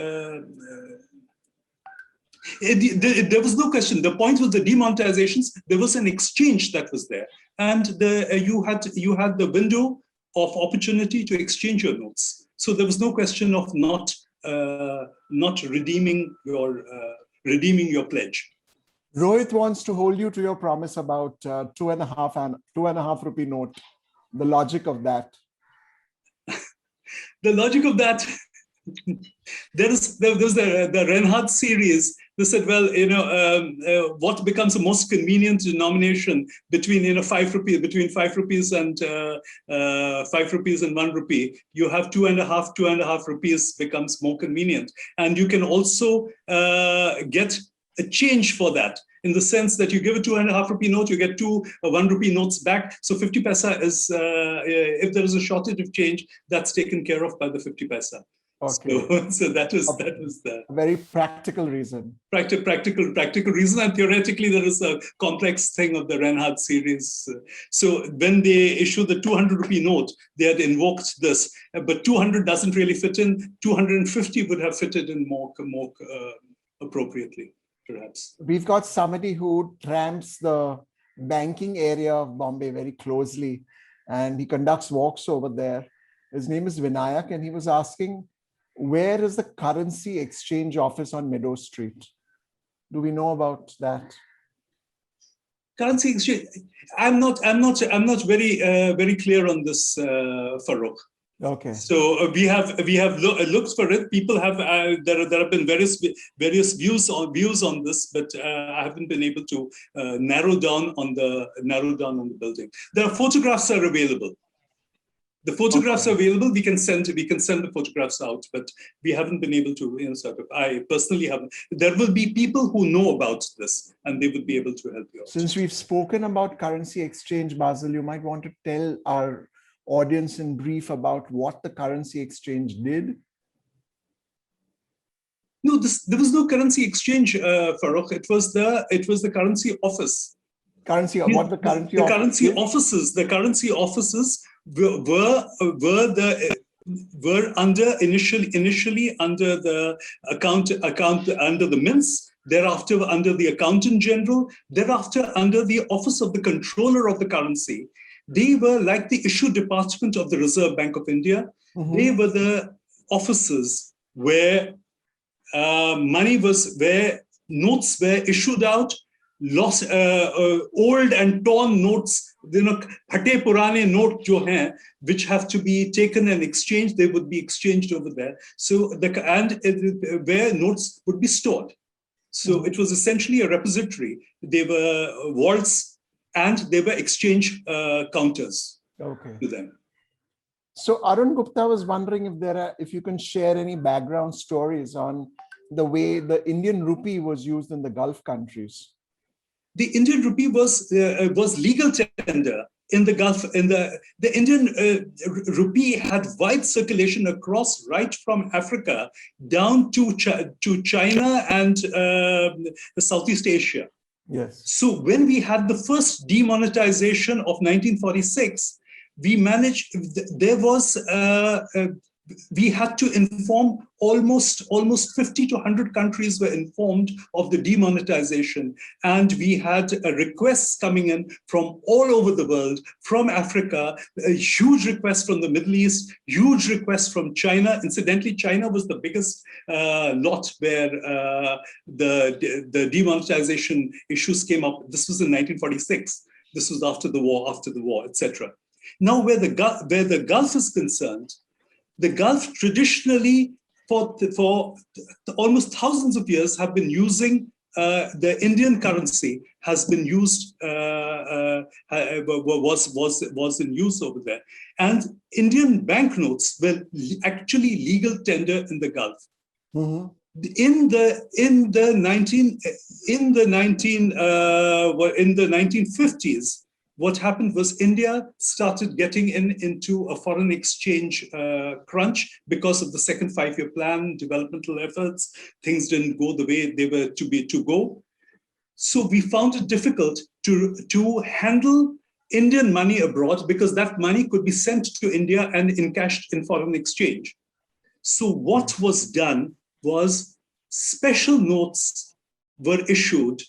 there was no question. The point was the demonetizations. There was an exchange that was there, and you had the window of opportunity to exchange your notes. So there was no question of not redeeming your pledge. Rohit wants to hold you to your promise about 2.5 rupee note. The logic of that. The logic of that. There's the Reinhardt series. They said, well, what becomes the most convenient denomination between 5 rupees, between 5 rupees and 5 rupees and 1 rupee. You have 2.5 rupees becomes more convenient, and you can also get a change for that, in the sense that you give a 2.5 rupee note, you get 2 1 rupee notes back. So 50 paisa is, if there is a shortage of change, that's taken care of by the 50 paisa. Okay. So that was the very practical reason. Practical reason, and theoretically there is a complex thing of the Reinhardt series. So when they issued the 200 rupee note, they had invoked this, but 200 doesn't really fit in. 250 would have fitted in more appropriately, perhaps. We've got somebody who tramps the banking area of Bombay very closely, and he conducts walks over there. His name is Vinayak, and he was asking, where is the currency exchange office on Meadow Street? Do we know about that? Currency exchange. I'm not very clear on this, Farooq. Okay. So we have looked for it. People have there have been various views on this, but I haven't been able to narrow down on the building. There are photographs are available. The photographs are available. We can send the photographs out, but we haven't been able to sort of. I personally haven't. There will be people who know about this, and they would be able to help you out. Since we've spoken about currency exchange, Bazil, you might want to tell our audience in brief about what the currency exchange did. No, there was no currency exchange, Farooq. It was the currency office. Currency offices. The currency offices were initially under the account under the mints, thereafter under the accountant general, thereafter under the office of the controller of the currency. They were like the issue department of the Reserve Bank of India. Mm-hmm. They were the offices where where notes were issued out. Old and torn notes, phate purane note jo hain, which have to be taken and exchanged, they would be exchanged over there. So where notes would be stored. So it was essentially a repository. They were vaults and they were exchange counters to them. So Arun Gupta was wondering if you can share any background stories on the way the Indian rupee was used in the Gulf countries. The Indian rupee was legal tender in the Gulf. The Indian rupee had wide circulation across, right from Africa down to China and Southeast Asia. Yes. So when we had the first demonetization of 1946, we managed. There was we had to inform almost 50 to 100 countries were informed of the demonetization. And we had requests coming in from all over the world, from Africa, a huge request from the Middle East, huge requests from China. Incidentally, China was the biggest lot where the demonetization issues came up. This was in 1946. This was after the war, etc. Now, where the Gulf is concerned, the Gulf traditionally, for almost thousands of years, have been using the Indian currency has been used, was in use over there. And Indian banknotes were actually legal tender in the Gulf. Mm-hmm. In the 1950s, what happened was India started getting into a foreign exchange crunch because of the second five-year plan, developmental efforts. Things didn't go the way they were to go. So we found it difficult to handle Indian money abroad because that money could be sent to India and encashed in foreign exchange. So what was done was special notes were issued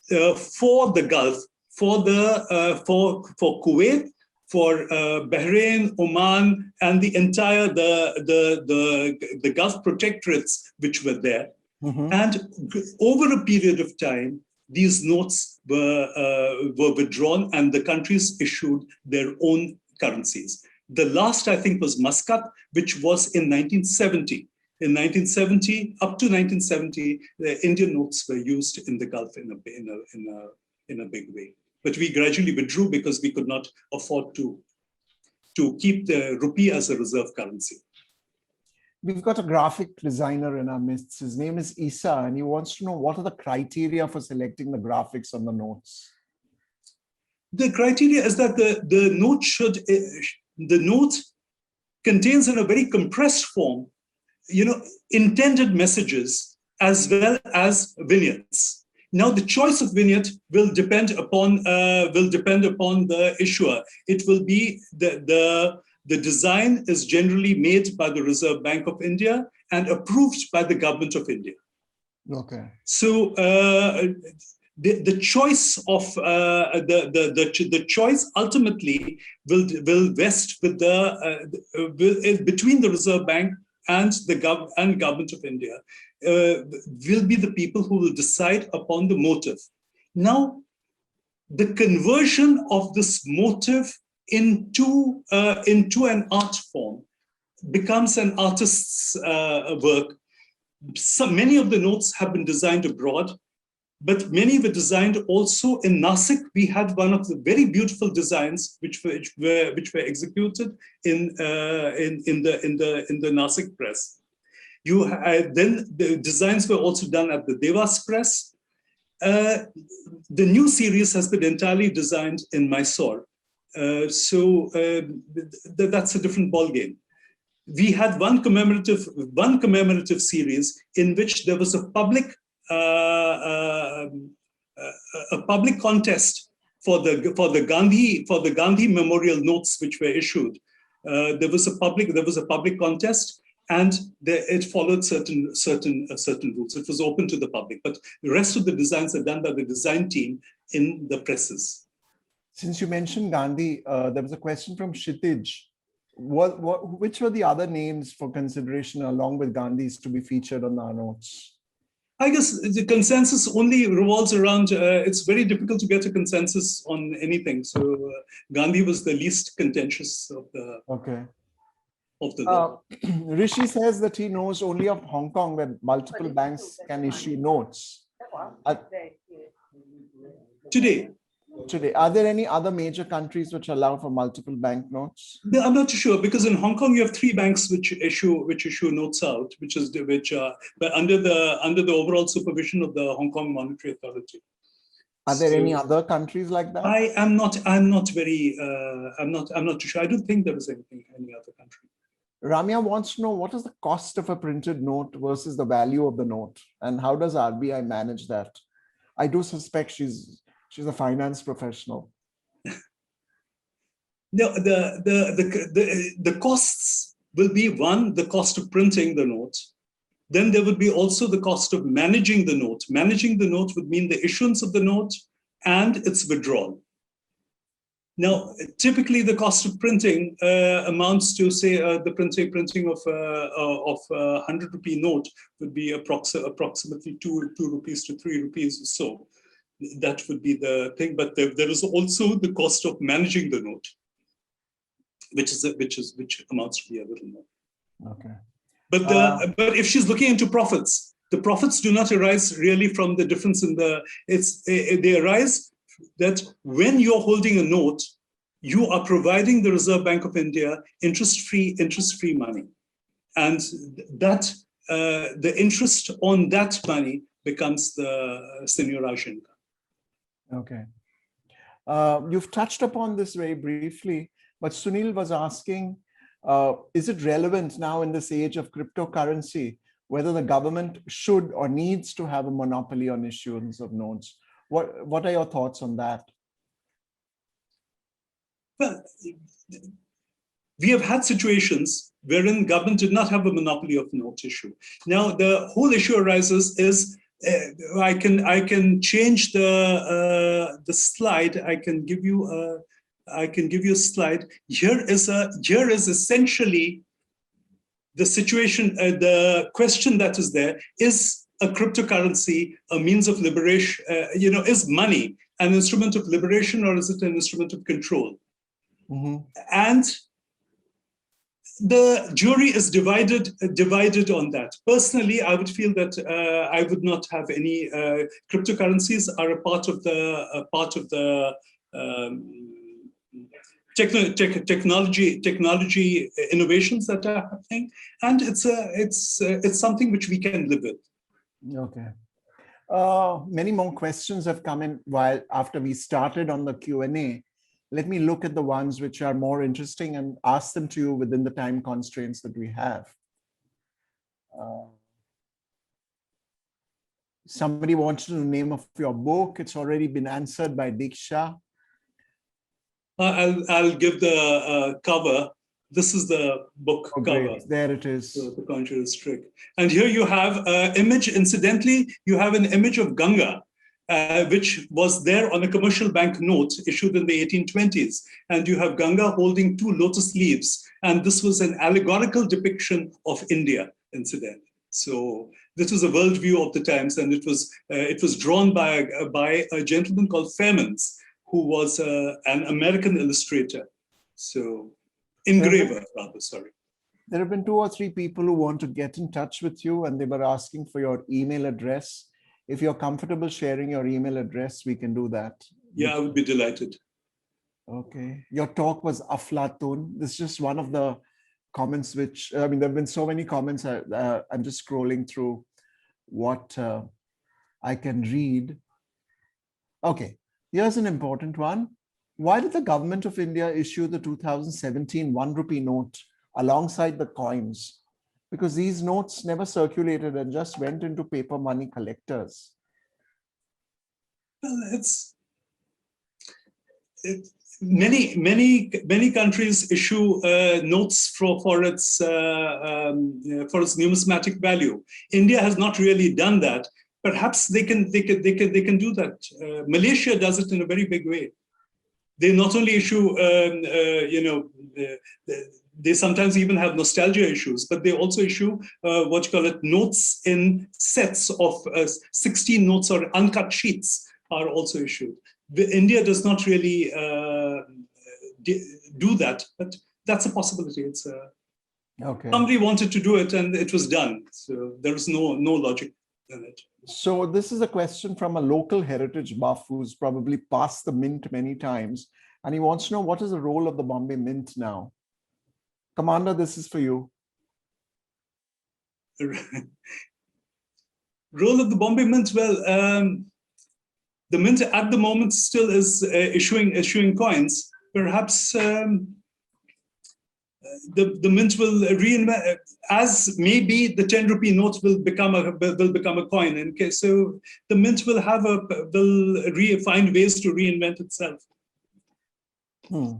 for the Gulf, for Kuwait, for Bahrain, Oman, and the entire the Gulf protectorates which were there. Mm-hmm. And over a period of time, these notes were withdrawn, and the countries issued their own currencies. The last, I think, was Muscat, which was in 1970. In 1970, up to 1970, the Indian notes were used in the Gulf in a big way. But we gradually withdrew because we could not afford to keep the rupee as a reserve currency. We've got a graphic designer in our midst. His name is Isa, and he wants to know what are the criteria for selecting the graphics on the notes. The criteria is that the note contains in a very compressed form, intended messages as well as vignettes. Now, the choice of vignette will depend upon the issuer. It will be the design is generally made by the Reserve Bank of India and approved by the government of India. Okay. So the choice of the choice ultimately will vest with between the Reserve Bank and the government of India. Will be the people who will decide upon the motive. Now, the conversion of this motive into an art form becomes an artist's work. So many of the notes have been designed abroad, but many were designed also in Nasik. We had one of the very beautiful designs which were executed in the Nasik press. Then the designs were also done at the Devas press. The new series has been entirely designed in Mysore. So that's a different ballgame. We had one commemorative series in which there was a public contest for the Gandhi Memorial notes which were issued. There was a public contest, and it followed certain rules. It was open to the public, but the rest of the designs are done by the design team in the presses. Since you mentioned Gandhi, there was a question from Kshitij. Which were the other names for consideration along with Gandhi's to be featured on our notes? I guess the consensus only revolves around, it's very difficult to get a consensus on anything. So Gandhi was the least contentious of the... Okay. The Rishi says that he knows only of Hong Kong where multiple banks can issue notes. Today. Are there any other major countries which allow for multiple banknotes? I'm not too sure, because in Hong Kong you have 3 banks which issue notes out, but under the overall supervision of the Hong Kong Monetary Authority. Are there any other countries like that? I'm not too sure. I don't think there is any other country. Ramya wants to know what is the cost of a printed note versus the value of the note, and how does RBI manage that? I do suspect she's a finance professional. No, the costs will be one, the cost of printing the note. Then there would be also the cost of managing the note. Managing the note would mean the issuance of the note and its withdrawal. Now, typically the cost of printing amounts to, say, the printing of 100 rupee note would be approximately 2 rupees to 3 rupees or so. That would be the thing. But there is also the cost of managing the note, which amounts to be a little more. Okay. But if she's looking into profits, the profits do not arise really from the difference in the. They arise that when you're holding a note, you are providing the Reserve Bank of India interest-free money, and that the interest on that money becomes the seigniorage income. Okay. You've touched upon this very briefly, but Sunil was asking, is it relevant now in this age of cryptocurrency, whether the government should or needs to have a monopoly on issuance of notes? What are your thoughts on that? Well, we have had situations wherein government did not have a monopoly of note issue. Now, the whole issue arises is I can change the slide. I can give you a slide. Here is essentially the situation. The question that is there is a cryptocurrency a means of liberation? Is money an instrument of liberation or is it an instrument of control? Mm-hmm. And the jury is divided on that. Personally, I would feel that I would not have any cryptocurrencies are a part of the technology innovations that are happening, and it's something which we can live with. Okay. Many more questions have come in while after we started on the Q&A. Let me look at the ones which are more interesting and ask them to you within the time constraints that we have. Somebody wants to know the name of your book. It's already been answered by Diksha. I'll give the cover. This is the book cover. Great. There it is. So the Conjurer's Trick. And here you have an image. Incidentally, you have an image of Ganga, which was there on a commercial bank note issued in the 1820s. And you have Ganga holding 2 lotus leaves. And this was an allegorical depiction of India, incidentally. So this was a worldview of the times. And it was drawn by a gentleman called Fairmans, who was an American illustrator. So engraver, rather, sorry. There have been 2 or 3 people who want to get in touch with you and they were asking for your email address. If you're comfortable sharing your email address, we can do that. Yeah, I would be delighted. Okay. Your talk was Aflatun. This is just one of the comments which, I mean, there have been so many comments. I'm just scrolling through what I can read. Okay. Here's an important one. Why did the government of India issue the 2017 1 rupee note alongside the coins? Because these notes never circulated and just went into paper money collectors. Well, many countries issue notes for its numismatic value. India has not really done that. Perhaps they can do that. Malaysia does it in a very big way. They not only issue, they sometimes even have nostalgia issues, but they also issue notes in sets of 16 notes or uncut sheets are also issued. India does not really do that, but that's a possibility. Okay. Somebody wanted to do it and it was done. So there is no logic in it. So this is a question from a local heritage buff who's probably passed the mint many times. And he wants to know, what is the role of the Bombay Mint now? Commander, this is for you. Role of the Bombay Mint? Well, the mint at the moment still is issuing coins. Perhaps the mint will reinvent, as maybe the 10 rupee note will become a coin. In case so, the mint will find ways to reinvent itself.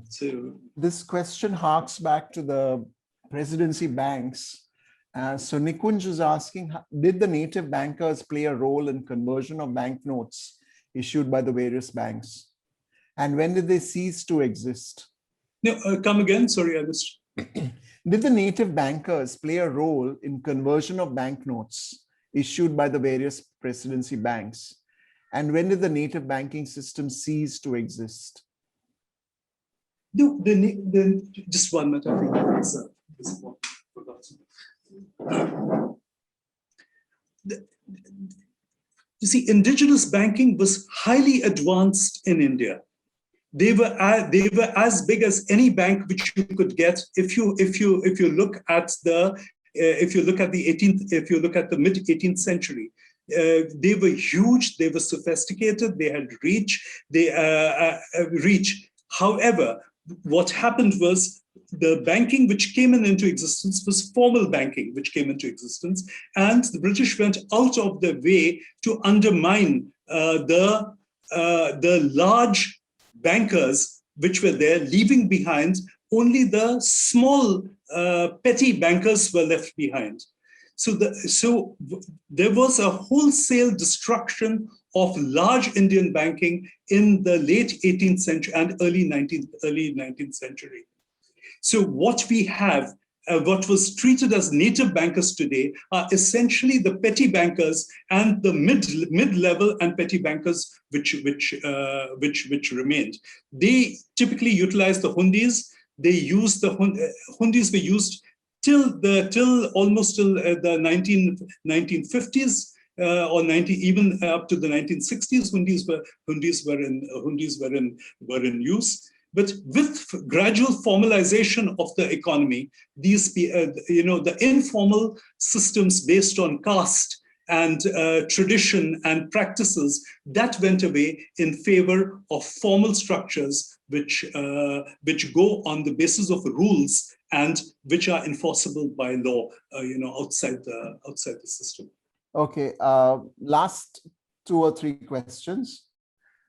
So this question harks back to the presidency banks. So Nikunj is asking, did the native bankers play a role in conversion of banknotes issued by the various banks? And when did they cease to exist? No, come again. Sorry, I missed. Did the native bankers play a role in conversion of banknotes issued by the various presidency banks? And when did the native banking system cease to exist? No, just 1 minute. I think that's you see, indigenous banking was highly advanced in India. They were as big as any bank which you could get. If you look at the mid 18th century, they were huge. They were sophisticated. They had reach. However, what happened was the banking which came into existence was formal banking which came into existence, and the British went out of their way to undermine the large bankers which were there, leaving behind only the small petty bankers were left behind. So there was a wholesale destruction of large Indian banking in the late 18th century and early 19th century. So what we have, what was treated as native bankers today, are essentially the petty bankers and the mid-level and petty bankers which remained. They typically utilized the hundis. They used the hundis were used till almost till the 1950s. Or even up to the 1960s, hundis were in use. But with gradual formalization of the economy, these the informal systems based on caste and tradition and practices, that went away in favor of formal structures which go on the basis of rules and which are enforceable by law, outside the system. Okay, last 2 or 3 questions.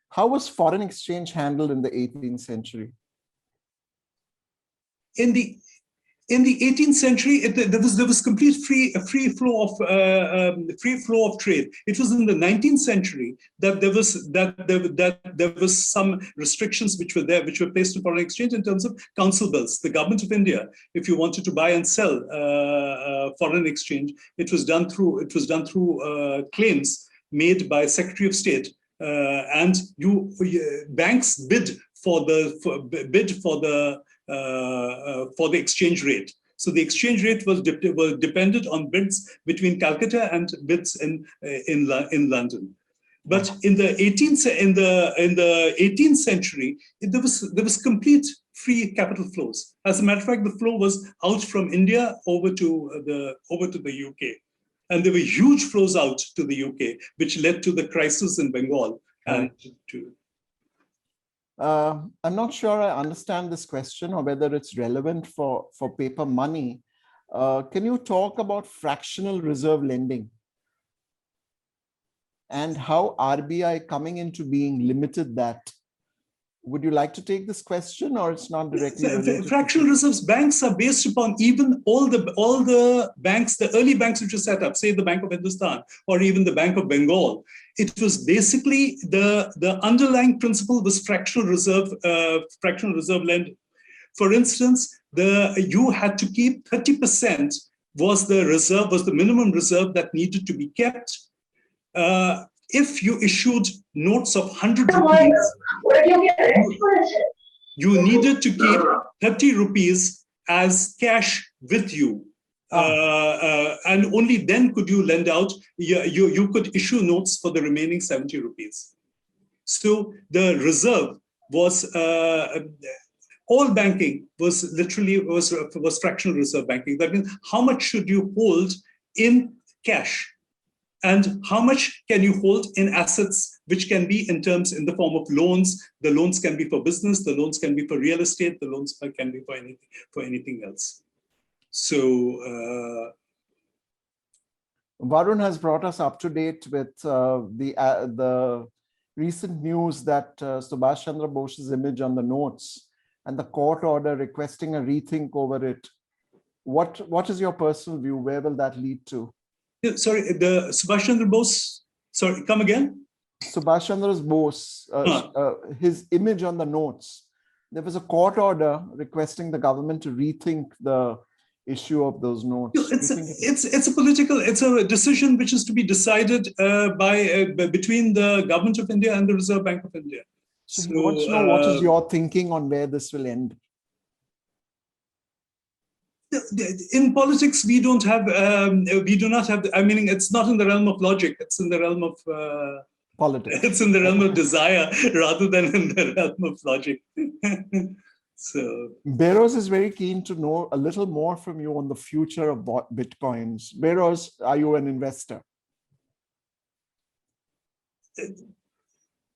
How was foreign exchange handled in the 18th century? In the 18th century, there was complete free flow of trade. It was in the 19th century that there was some restrictions which were placed on foreign exchange in terms of council bills. The government of India, if you wanted to buy and sell foreign exchange, it was done through claims made by Secretary of State, and banks bid for the exchange rate. So the exchange rate was dependent on bids between Calcutta and bids in London. But in the 18th century, there was complete free capital flows. As a matter of fact, the flow was out from India over to the UK, and there were huge flows out to the UK, which led to the crisis in Bengal. And I'm not sure I understand this question or whether it's relevant for paper money. Can you talk about fractional reserve lending and how RBI coming into being limited that? Would you like to take this question, or it's not directly related? Fractional reserves banks are based upon even all the banks, the early banks which were set up, say the Bank of Hindustan or even the Bank of Bengal. It was basically the underlying principle was fractional reserve lending. For instance, you had to keep 30% was the minimum reserve that needed to be kept. If you issued notes of 100 rupees, you needed to keep 30 rupees as cash with you. And only then could you lend out, you could issue notes for the remaining 70 rupees. So the reserve was, all banking was literally was fractional reserve banking. That means how much should you hold in cash? And how much can you hold in assets, which can be in the form of loans? The loans can be for business, the loans can be for real estate, the loans can be for anything else. So Varun has brought us up to date with the recent news that Subhash Chandra Bose's image on the notes and the court order requesting a rethink over it What is your personal view? Where will that lead to? Yeah, sorry, the Subhash Chandra Bose, sorry, come again? Subhash Chandra Bose, his image on the notes. There was a court order requesting the government to rethink the issue of those notes. It's a decision which is to be decided between the government of India and the Reserve Bank of India. So we want to know what is your thinking on where this will end? In politics, we do not have, I mean, it's not in the realm of logic, it's in the realm of politics. It's in the realm of desire rather than in the realm of logic. So Beros is very keen to know a little more from you on the future of Bitcoins. Beros, are you an investor?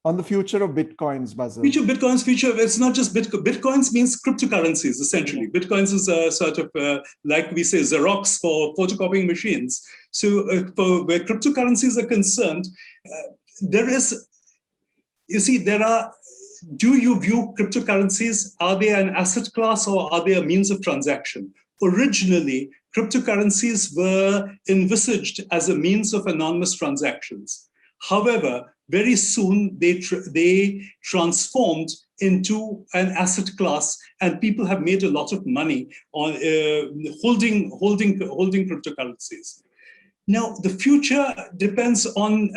On the future of Bitcoins, Bazil. Future Bitcoins, it's not just Bitcoin. Bitcoins means cryptocurrencies, essentially. Bitcoins is a sort of, like we say, Xerox for photocopying machines. So where cryptocurrencies are concerned, do you view cryptocurrencies, are they an asset class or are they a means of transaction? Originally, cryptocurrencies were envisaged as a means of anonymous transactions. However, very soon they transformed into an asset class, and people have made a lot of money on holding cryptocurrencies. Now, the future depends on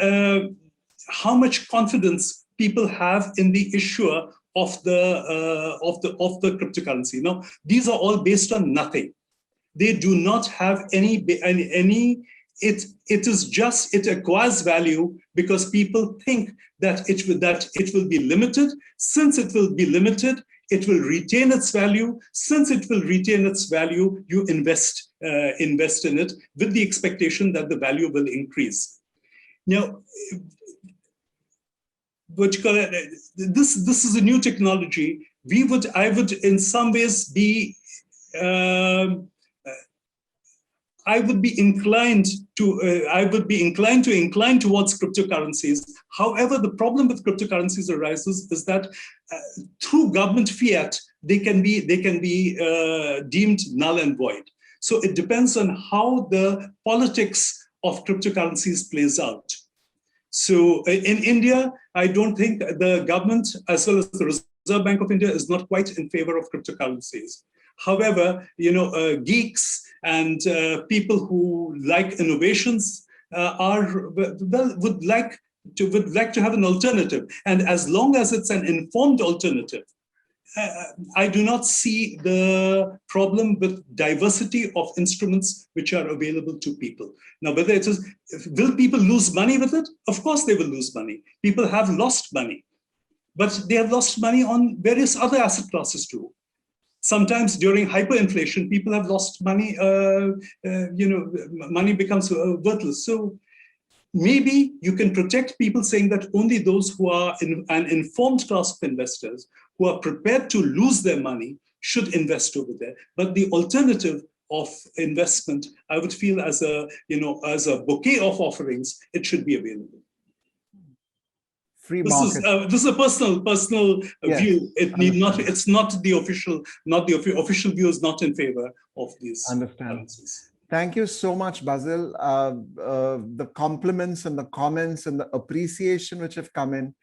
how much confidence people have in the issuer of the cryptocurrency. Now, these are all based on nothing. They do not have any. It acquires value because people think that it will be limited. Since it will be limited, it will retain its value. Since it will retain its value, you invest in it with the expectation that the value will increase. Now, this is a new technology. I would in some ways be. I would be inclined towards cryptocurrencies. However, the problem with cryptocurrencies arises is that through government fiat, they can be deemed null and void. So it depends on how the politics of cryptocurrencies plays out. So in India, I don't think the government, as well as the Reserve Bank of India, is not quite in favor of cryptocurrencies. However, geeks and people who like innovations would like to have an alternative. And as long as it's an informed alternative, I do not see the problem with diversity of instruments which are available to people. Now, will people lose money with it? Of course they will lose money. People have lost money, but they have lost money on various other asset classes too. Sometimes during hyperinflation, people have lost money, money becomes worthless. So maybe you can protect people saying that only those who are an informed class of investors who are prepared to lose their money should invest over there. But the alternative of investment, I would feel as a bouquet of offerings, it should be available. Free market. This is a personal view. It need not. It's not the official. Official view is not in favor of these. Currencies. Thank you so much, Bazil. The compliments and the comments and the appreciation which have come in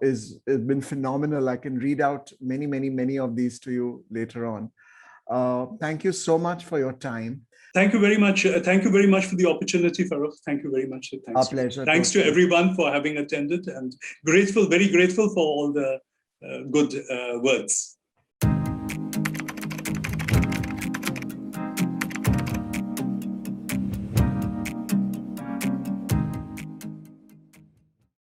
has been phenomenal. I can read out many of these to you later on. Thank you so much for your time. Thank you very much. Thank you very much for the opportunity, Farooq. Thank you very much. Thanks. Our pleasure. Thanks to everyone for having attended, and very grateful for all the good words.